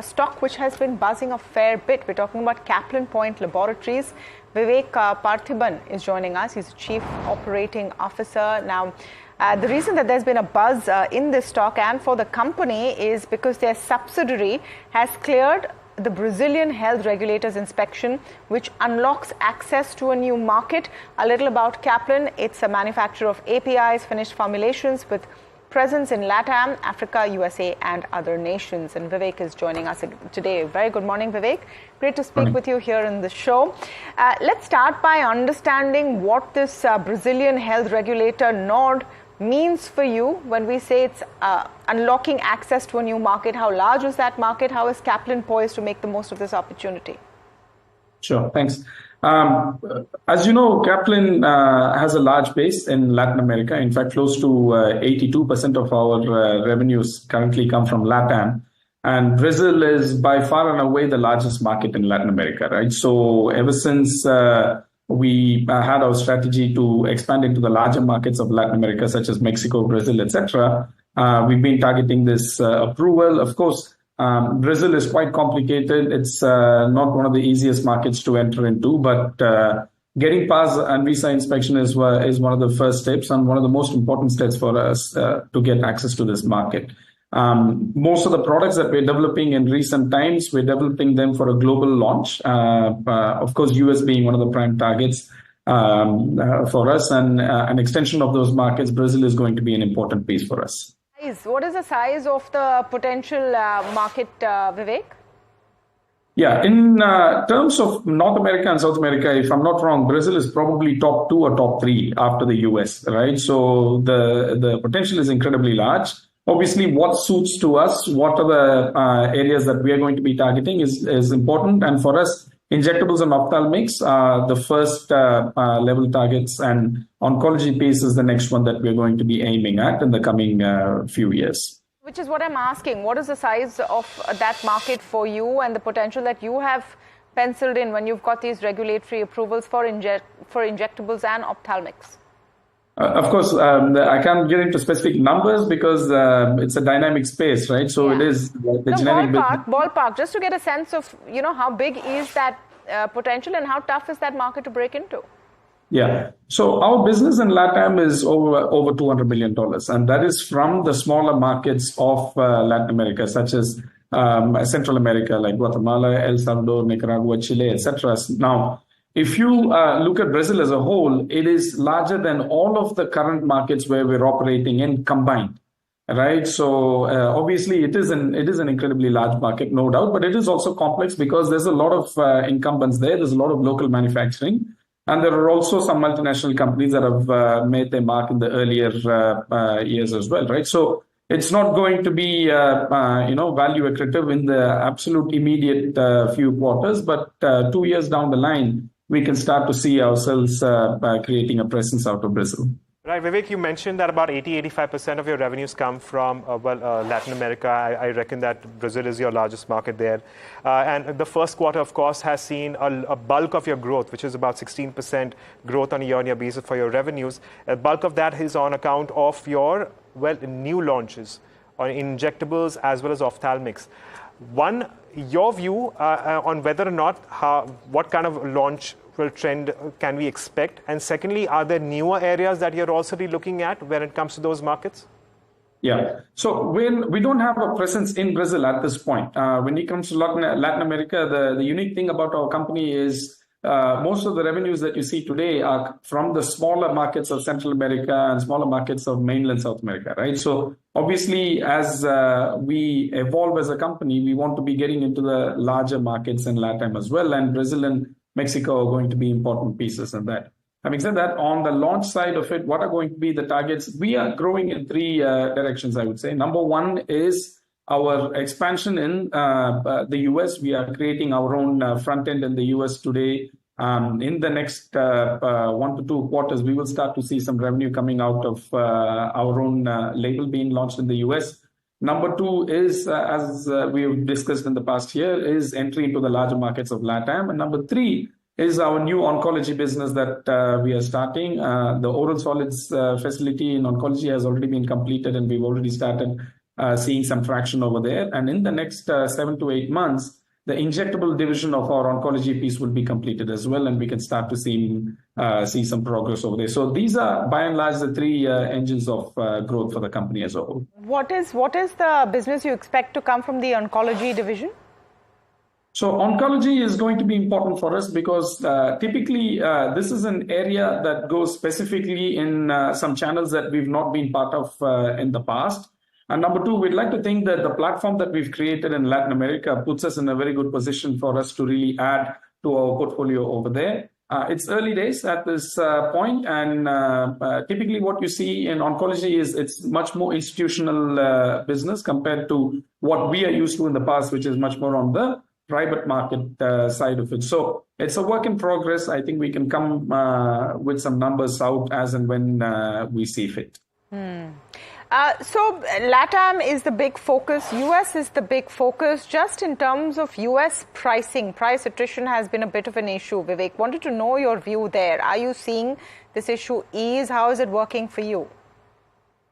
stock which has been buzzing a fair bit. We're talking about Caplin Point Laboratories. Vivek Parthiban is joining us. He's the Chief Operating Officer. Now, the reason that there's been a buzz in this stock and for the company is because their subsidiary has cleared the Brazilian health regulator's inspection, which unlocks access to a new market. A little about Caplin. It's a manufacturer of APIs, finished formulations with presence in LATAM, Africa, USA, and other nations. And Vivek is joining us today. Very good morning, Vivek. Great to speak with you here in the show. Let's start by understanding what this Brazilian health regulator nod means for you when we say it's unlocking access to a new market. How large is that market? How is Caplin poised to make the most of this opportunity? Sure, thanks. As you know, Caplin has a large base in Latin America. In fact, close to 82% of our revenues currently come from LATAM. And Brazil is by far and away the largest market in Latin America, right? So ever since we had our strategy to expand into the larger markets of Latin America, such as Mexico, Brazil, etc., we've been targeting this approval. Of course, Brazil is quite complicated. It's not one of the easiest markets to enter into, but getting past ANVISA inspection is one of the first steps and one of the most important steps for us to get access to this market. Most of the products that we're developing in recent times, we're developing them for a global launch. Of course, US being one of the prime targets for us, and an extension of those markets, Brazil is going to be an important piece for us. What is the size of the potential market, Vivek? Yeah, in terms of North America and South America, if I'm not wrong, Brazil is probably top 2 or top 3 after the US, right? So the potential is incredibly large. Obviously, what suits to us, what are the areas that we are going to be targeting is important. And for us, injectables and ophthalmics are the first level targets, and oncology piece is the next one that we're going to be aiming at in the coming few years. Which is what I'm asking. What is the size of that market for you and the potential that you have penciled in when you've got these regulatory approvals for injectables and ophthalmics? Of course, I can't get into specific numbers because it's a dynamic space, right? So it is the generic ballpark, just to get a sense of, how big is that potential and how tough is that market to break into? Yeah. So our business in LATAM is over $200 million, and that is from the smaller markets of Latin America, such as Central America, like Guatemala, El Salvador, Nicaragua, Chile, etc. Now, if you look at Brazil as a whole, it is larger than all of the current markets where we're operating in combined, right? So obviously, it is an incredibly large market, no doubt, but it is also complex because there's a lot of incumbents there. There's a lot of local manufacturing. And there are also some multinational companies that have made their mark in the earlier years as well, right? So it's not going to be, value accretive in the absolute immediate few quarters, but 2 years down the line, we can start to see ourselves creating a presence out of Brazil. Right, Vivek, you mentioned that about 80-85% of your revenues come from Latin America. I reckon that Brazil is your largest market there. And the first quarter, of course, has seen a bulk of your growth, which is about 16% growth on a year-on-year basis for your revenues. A bulk of that is on account of your, new launches on injectables as well as ophthalmics. One, your view on whether or not, what kind of launch trend can we expect? And secondly, are there newer areas that you're also looking at when it comes to those markets? Yeah. So we don't have a presence in Brazil at this point. When it comes to Latin America, the unique thing about our company is most of the revenues that you see today are from the smaller markets of Central America and smaller markets of mainland South America, right? So obviously, as we evolve as a company, we want to be getting into the larger markets in LATAM as well. And Brazil and Mexico are going to be important pieces in that. Having said that, on the launch side of it, what are going to be the targets? We are growing in three directions, I would say. Number one is our expansion in the US. We are creating our own front end in the US today. In the next 1 to 2 quarters, we will start to see some revenue coming out of our own label being launched in the US. Number two is, as we've discussed in the past year, is entry into the larger markets of LATAM. And number three is our new oncology business that we are starting. The oral solids facility in oncology has already been completed, and we've already started seeing some traction over there. And in the next 7 to 8 months, the injectable division of our oncology piece will be completed as well, and we can start to see some progress over there. So these are, by and large, the three engines of growth for the company as a whole. What is the business you expect to come from the oncology division? So oncology is going to be important for us because typically this is an area that goes specifically in some channels that we've not been part of in the past. And number two, we'd like to think that the platform that we've created in Latin America puts us in a very good position for us to really add to our portfolio over there. It's early days at this point, and typically what you see in oncology is it's much more institutional business compared to what we are used to in the past, which is much more on the private market side of it. So it's a work in progress. I think we can come with some numbers out as and when we see fit. So LATAM is the big focus, US is the big focus. Just in terms of US pricing, price attrition has been a bit of an issue. Vivek, wanted to know your view there. Are you seeing this issue ease? How is it working for you?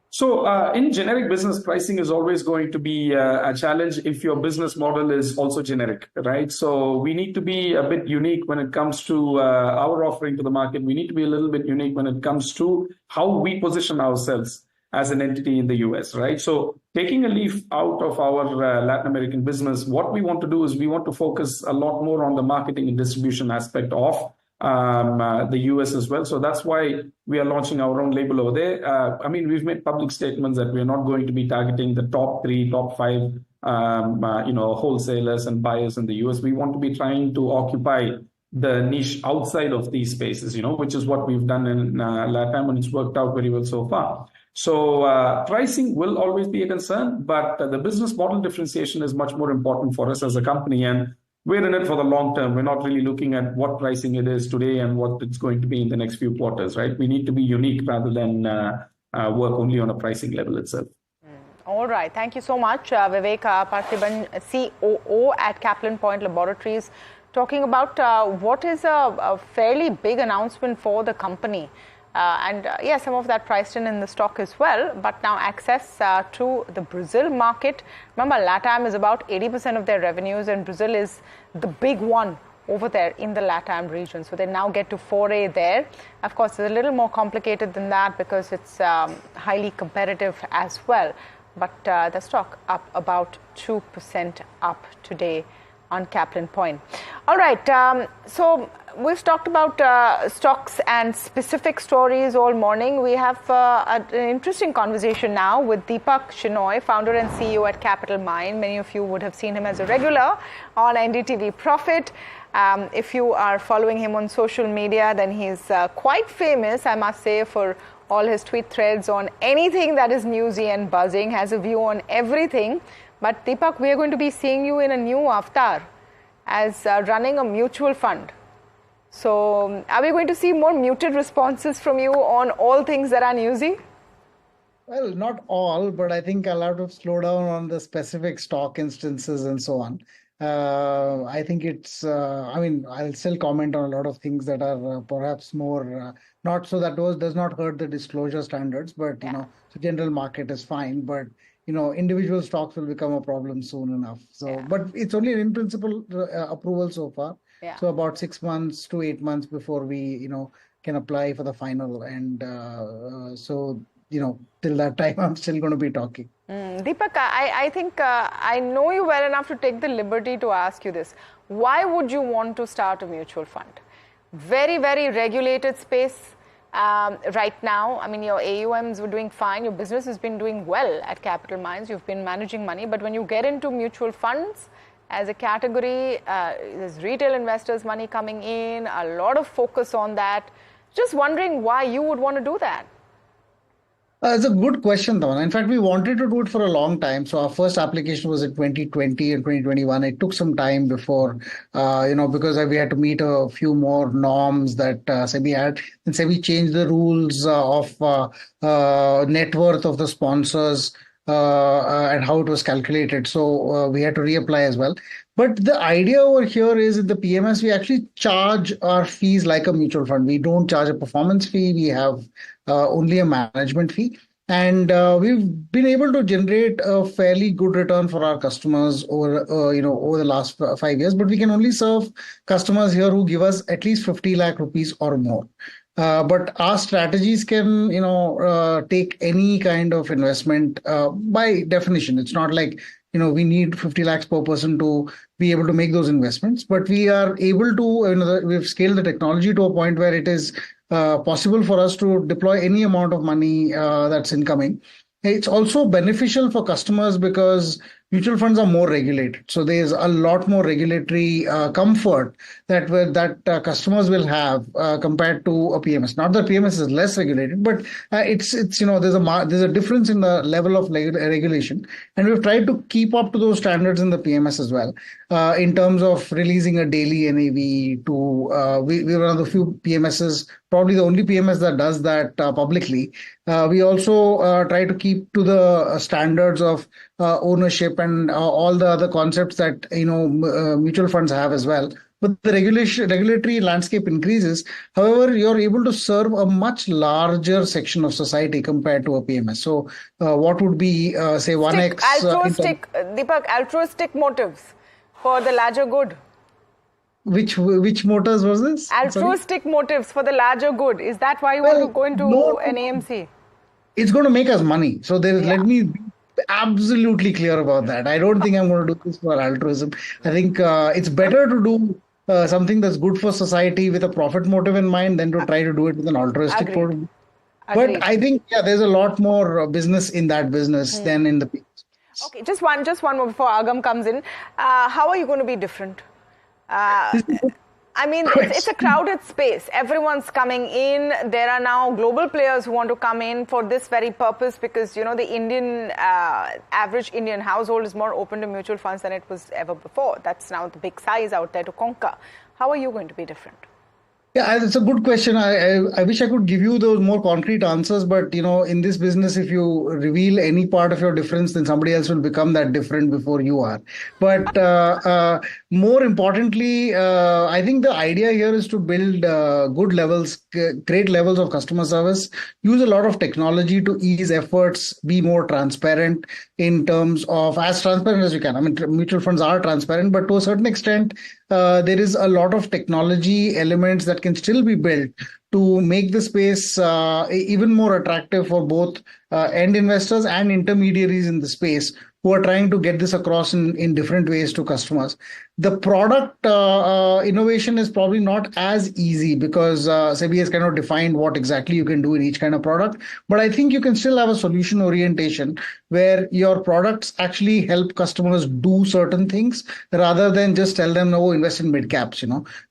So in generic business, pricing is always going to be a challenge if your business model is also generic, right? So we need to be a bit unique when it comes to our offering to the market. We need to be a little bit unique when it comes to how we position ourselves as an entity in the US, right? So taking a leaf out of our Latin American business, what we want to do is we want to focus a lot more on the marketing and distribution aspect of the US as well. So that's why we are launching our own label over there. I mean, we've made public statements that we're not going to be targeting the top 3, top 5, wholesalers and buyers in the US. We want to be trying to occupy the niche outside of these spaces, which is what we've done in LATAM, and it's worked out very well so far. So pricing will always be a concern, but the business model differentiation is much more important for us as a company, and we're in it for the long term. We're not really looking at what pricing it is today and what it's going to be in the next few quarters, right? We need to be unique rather than work only on a pricing level itself. All right. Thank you so much, Vivek Parthiban, COO at Caplin Point Laboratories, talking about what is a fairly big announcement for the company. Yeah, some of that priced in the stock as well, but now access to the Brazil market. Remember, LATAM is about 80% of their revenues, and Brazil is the big one over there in the LATAM region. So they now get to foray there. Of course, it's a little more complicated than that because it's highly competitive as well. But the stock up about 2% up today on Caplin Point. All right, so we've talked about stocks and specific stories all morning. We have an interesting conversation now with Deepak Shenoy, founder and CEO at Capital Mind. Many of you would have seen him as a regular on NDTV Profit. If you are following him on social media, then he's quite famous, I must say, for all his tweet threads on anything that is newsy and buzzing, has a view on everything. But Deepak, we are going to be seeing you in a new avatar as running a mutual fund. So are we going to see more muted responses from you on all things that are newsy? Well, not all, but I think I'll have to slow down on the specific stock instances and so on. I think it's, I'll still comment on a lot of things that are perhaps more, not so that those does not hurt the disclosure standards, but, the general market is fine. But, individual stocks will become a problem soon enough. So, but it's only an in-principle approval so far. Yeah. So about 6 months to 8 months before we, can apply for the final. And till that time, I'm still going to be talking. Deepak, I think I know you well enough to take the liberty to ask you this. Why would you want to start a mutual fund? Very, very regulated space right now. I mean, your AUMs were doing fine. Your business has been doing well at Capital Minds. You've been managing money. But when you get into mutual funds as a category, there's retail investors' money coming in, a lot of focus on that. Just wondering why you would want to do that. It's a good question, Tamanna. In fact, we wanted to do it for a long time. So our first application was in 2020 and 2021. It took some time before, because we had to meet a few more norms that SEBI had. And SEBI changed the rules of net worth of the sponsors and how it was calculated. So we had to reapply as well. But the idea over here is that the PMS, we actually charge our fees like a mutual fund. We don't charge a performance fee. We have only a management fee. And we've been able to generate a fairly good return for our customers over the last 5 years. But we can only serve customers here who give us at least 50 lakh rupees or more. But our strategies can, take any kind of investment by definition. It's not like, we need 50 lakhs per person to be able to make those investments. But we are able to, we've scaled the technology to a point where it is possible for us to deploy any amount of money that's incoming. It's also beneficial for customers because mutual funds are more regulated. So there's a lot more regulatory comfort that customers will have compared to a PMS. Not that PMS is less regulated, but it's there's a difference in the level of regulation. And we've tried to keep up to those standards in the PMS as well. In terms of releasing a daily NAV to, we're one of the few PMSs, probably the only PMS that does that publicly. We also try to keep to the standards of ownership and all the other concepts that mutual funds have as well. But the regulatory landscape increases. However, you're able to serve a much larger section of society compared to a PMS. So, what would be say 1x? Deepak, altruistic motives for the larger good. Which motives was this? Altruistic motives for the larger good. Is that why you want to go into an AMC? It's going to make us money. So let me be absolutely clear about that. I don't think I'm going to do this for altruism. I think it's better to do something that's good for society with a profit motive in mind than to try to do it with an altruistic motive. But I think, there's a lot more business in that business than in the PMS. Okay, just one more before Agam comes in. How are you going to be different? I mean, it's a crowded space. Everyone's coming in. There are now global players who want to come in for this very purpose because, the average Indian household is more open to mutual funds than it was ever before. That's now the big size out there to conquer. How are you going to be different? Yeah, it's a good question. I wish I could give you those more concrete answers, but in this business, if you reveal any part of your difference, then somebody else will become that different before you are. But more importantly, I think the idea here is to build good levels, great levels of customer service, use a lot of technology to ease efforts, be more transparent in terms of as transparent as you can. I mean, mutual funds are transparent, but to a certain extent, there is a lot of technology elements that can still be built to make the space even more attractive for both end investors and intermediaries in the space who are trying to get this across in different ways to customers. The product innovation is probably not as easy because SEBI has kind of defined what exactly you can do in each kind of product. But I think you can still have a solution orientation where your products actually help customers do certain things rather than just tell them, no, invest in mid caps,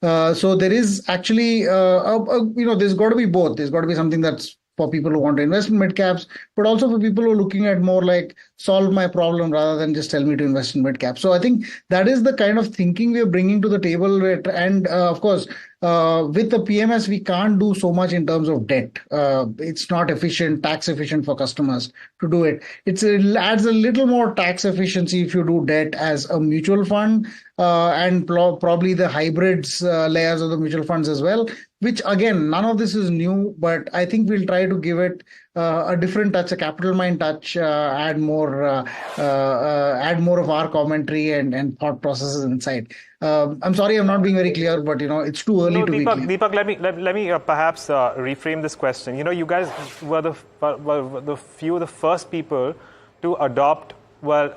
So there is actually, there's got to be both. There's got to be something that's for people who want to invest in mid caps, but also for people who are looking at more like solve my problem rather than just tell me to invest in mid caps. So I think that is the kind of thinking we are bringing to the table. And of course, with the PMS, we can't do so much in terms of debt. It's not efficient, tax efficient for customers to do it. It adds a little more tax efficiency if you do debt as a mutual fund and probably the hybrids layers of the mutual funds as well, which again, none of this is new, but I think we'll try to give it a different touch, a capital mind touch, add more of our commentary and thought processes inside. I'm sorry, I'm not being very clear, but it's too early to be clear. Deepak, let me perhaps reframe this question. You guys were the few of the first people to adopt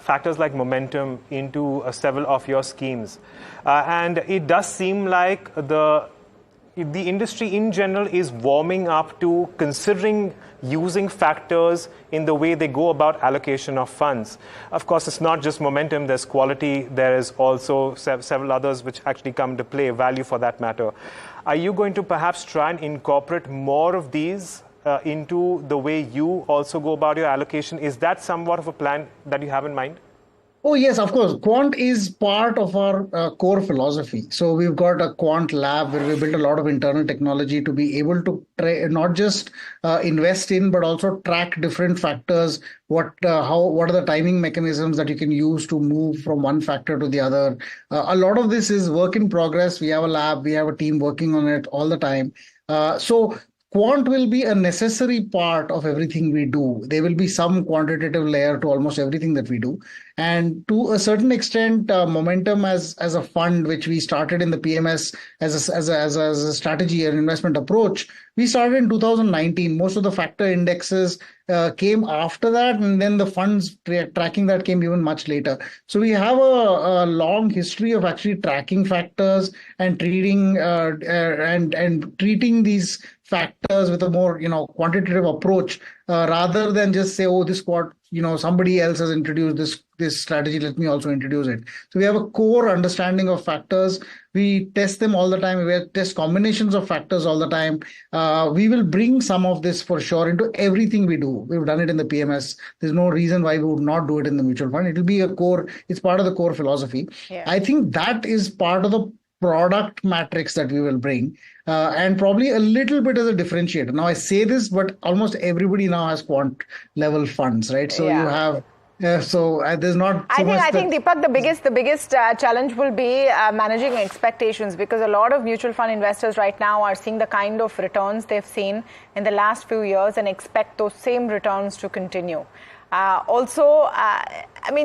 factors like momentum into several of your schemes, and it does seem like the industry in general is warming up to considering using factors in the way they go about allocation of funds. Of course, it's not just momentum, there's quality, there is also several others which actually come to play, value for that matter. Are you going to perhaps try and incorporate more of these into the way you also go about your allocation? Is that somewhat of a plan that you have in mind? Oh, yes, of course. Quant is part of our core philosophy. So we've got a quant lab where we built a lot of internal technology to be able to not just invest in, but also track different factors. What are the timing mechanisms that you can use to move from one factor to the other? A lot of this is work in progress. We have a lab, we have a team working on it all the time. So quant will be a necessary part of everything we do. There will be some quantitative layer to almost everything that we do. And to a certain extent, momentum as a fund, which we started in the PMS as a strategy and investment approach, we started in 2019. Most of the factor indexes came after that, and then the funds tracking that came even much later. So we have a long history of actually tracking factors and treating treating these factors with a more quantitative approach rather than just say, oh, this somebody else has introduced this strategy, let me also introduce it. So we have a core understanding of factors. We test them all the time. We test combinations of factors all the time. We will bring some of this for sure into everything we do. We've done it in the PMS. There's no reason why we would not do it in the mutual fund. It'll be it's part of the core philosophy. Yeah. I think that is part of the product matrix that we will bring and probably a little bit as a differentiator. Now I say this, but almost everybody now has quant level funds, right? So you have there's not. I think Deepak, the biggest challenge will be managing expectations, because a lot of mutual fund investors right now are seeing the kind of returns they've seen in the last few years and expect those same returns to continue.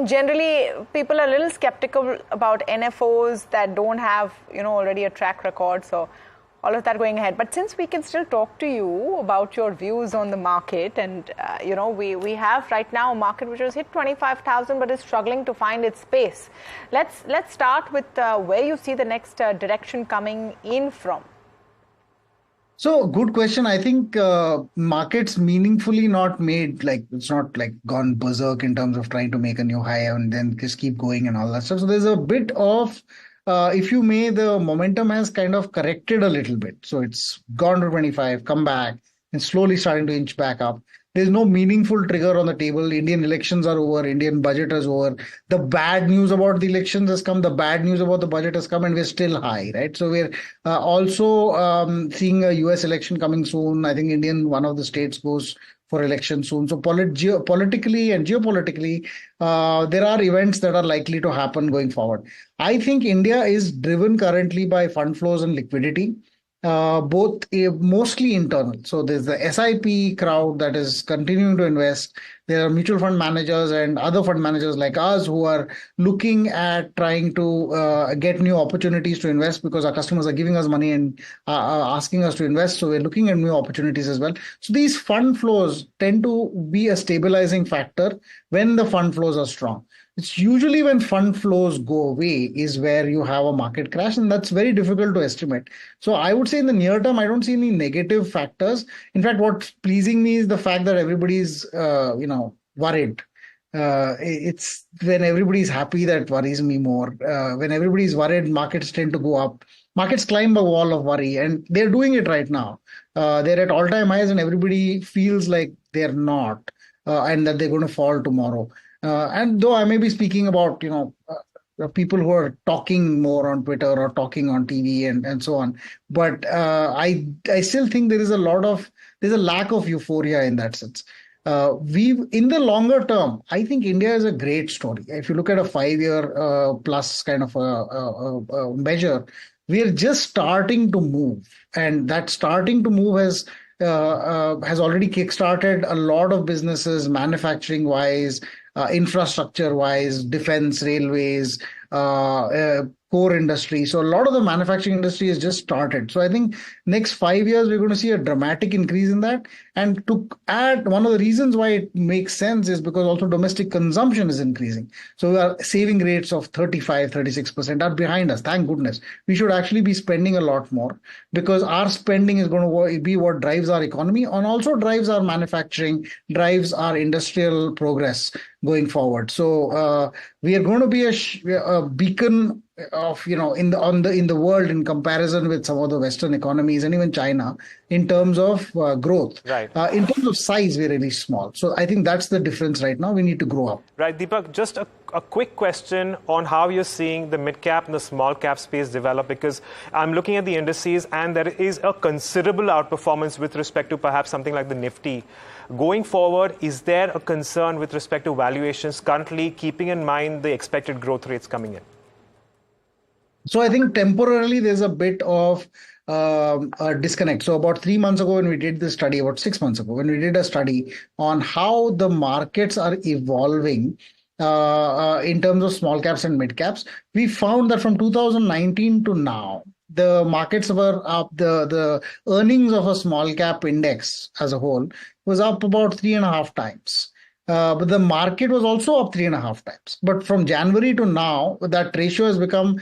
Generally, people are a little skeptical about NFOs that don't have, already a track record. So all of that going ahead. But since we can still talk to you about your views on the market, and, we have right now a market which has hit 25,000 but is struggling to find its space. Let's start with where you see the next direction coming in from. So good question. I think markets meaningfully not made, it's not gone berserk in terms of trying to make a new high and then just keep going and all that stuff. So there's a bit of, if you may, the momentum has kind of corrected a little bit. So it's gone to 25, come back and slowly starting to inch back up. There's no meaningful trigger on the table. Indian elections are over. Indian budget is over. The bad news about the elections has come. The bad news about the budget has come, and we're still high, right? So we're also seeing a US election coming soon. I think one of the states goes for election soon. So politically and geopolitically, there are events that are likely to happen going forward. I think India is driven currently by fund flows and liquidity. Both mostly internal. So there's the SIP crowd that is continuing to invest. There are mutual fund managers and other fund managers like us who are looking at trying to get new opportunities to invest because our customers are giving us money and asking us to invest. So we're looking at new opportunities as well. So these fund flows tend to be a stabilizing factor when the fund flows are strong. It's usually when fund flows go away is where you have a market crash, and that's very difficult to estimate. So I would say in the near term, I don't see any negative factors. In fact, what's pleasing me is the fact that everybody's, worried. It's when everybody's happy that worries me more. When everybody's worried, markets tend to go up. Markets climb a wall of worry, and they're doing it right now. They're at all-time highs, and everybody feels like they're not, and that they're going to fall tomorrow. And though I may be speaking about, people who are talking more on Twitter or talking on TV and so on, but I still think there's a lack of euphoria in that sense. In the longer term, I think India is a great story. If you look at a 5-year plus kind of a measure, we are just starting to move, and that starting to move has already kickstarted a lot of businesses, manufacturing wise, infrastructure wise, defense, railways, core industry. So a lot of the manufacturing industry has just started. So I think next 5 years, we're going to see a dramatic increase in that. And to add, one of the reasons why it makes sense is because also domestic consumption is increasing. So our saving rates of 35, 36% are behind us. Thank goodness. We should actually be spending a lot more because our spending is going to be what drives our economy and also drives our manufacturing, drives our industrial progress going forward. So we are going to be a beacon of in the world in comparison with some of the Western economies and even China in terms of growth. Right. In terms of size, we're really small. So I think that's the difference right now. We need to grow up. Right, Deepak, just a quick question on how you're seeing the mid-cap and the small-cap space develop, because I'm looking at the indices and there is a considerable outperformance with respect to perhaps something like the Nifty. Going forward, is there a concern with respect to valuations currently, keeping in mind the expected growth rates coming in? So I think temporarily there's a bit of a disconnect. So about 3 months ago when we did this study, about 6 months ago, when we did a study on how the markets are evolving in terms of small caps and mid caps, we found that from 2019 to now, the markets were up, the earnings of a small cap index as a whole was up about 3.5 times. But the market was also up 3.5 times. But from January to now, that ratio has become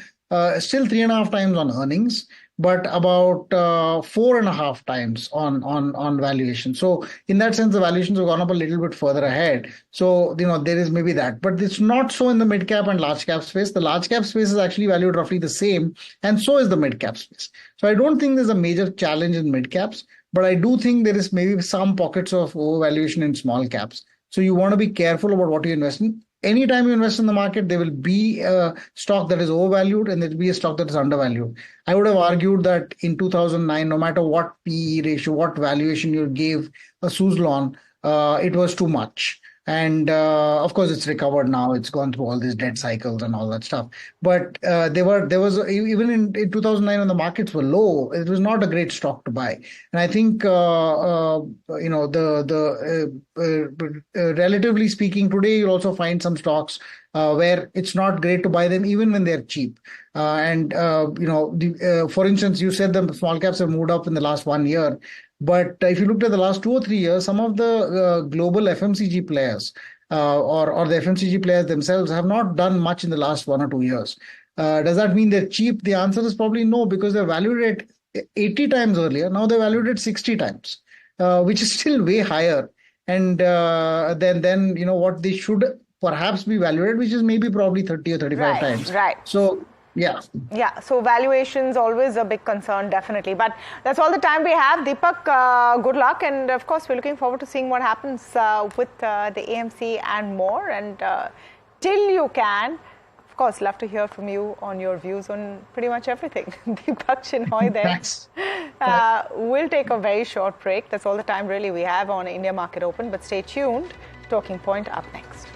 still 3.5 times on earnings, but about 4.5 times on valuation. So in that sense, the valuations have gone up a little bit further ahead. So, there is maybe that, but it's not so in the mid cap and large cap space. The large cap space is actually valued roughly the same, and so is the mid cap space. So I don't think there's a major challenge in mid caps, but I do think there is maybe some pockets of overvaluation in small caps. So you want to be careful about what you invest in. Anytime you invest in the market, there will be a stock that is overvalued and there will be a stock that is undervalued. I would have argued that in 2009, no matter what PE ratio, what valuation you gave a Suzlon, it was too much. And of course, it's recovered now. It's gone through all these debt cycles and all that stuff. But there was even in 2009 when the markets were low, it was not a great stock to buy. And I think relatively speaking, today you'll also find some stocks where it's not great to buy them even when they're cheap. For instance, you said the small caps have moved up in the last 1 year. But if you looked at the last 2 or 3 years, some of the global FMCG players or the FMCG players themselves have not done much in the last 1 or 2 years. Does that mean they're cheap? The answer is probably no, because they're valued at 80 times earlier. Now they're valued at 60 times, which is still way higher. And then what they should perhaps be valued at, which is maybe probably 30 or 35 times. Right. So Yeah. Yeah, so valuations always a big concern, definitely. But that's all the time we have. Deepak, good luck. And of course, we're looking forward to seeing what happens with the AMC and more. And till you can, of course, love to hear from you on your views on pretty much everything. Deepak Shenoy there. Thanks. We'll take a very short break. That's all the time really we have on India Market Open. But stay tuned. Talking Point up next.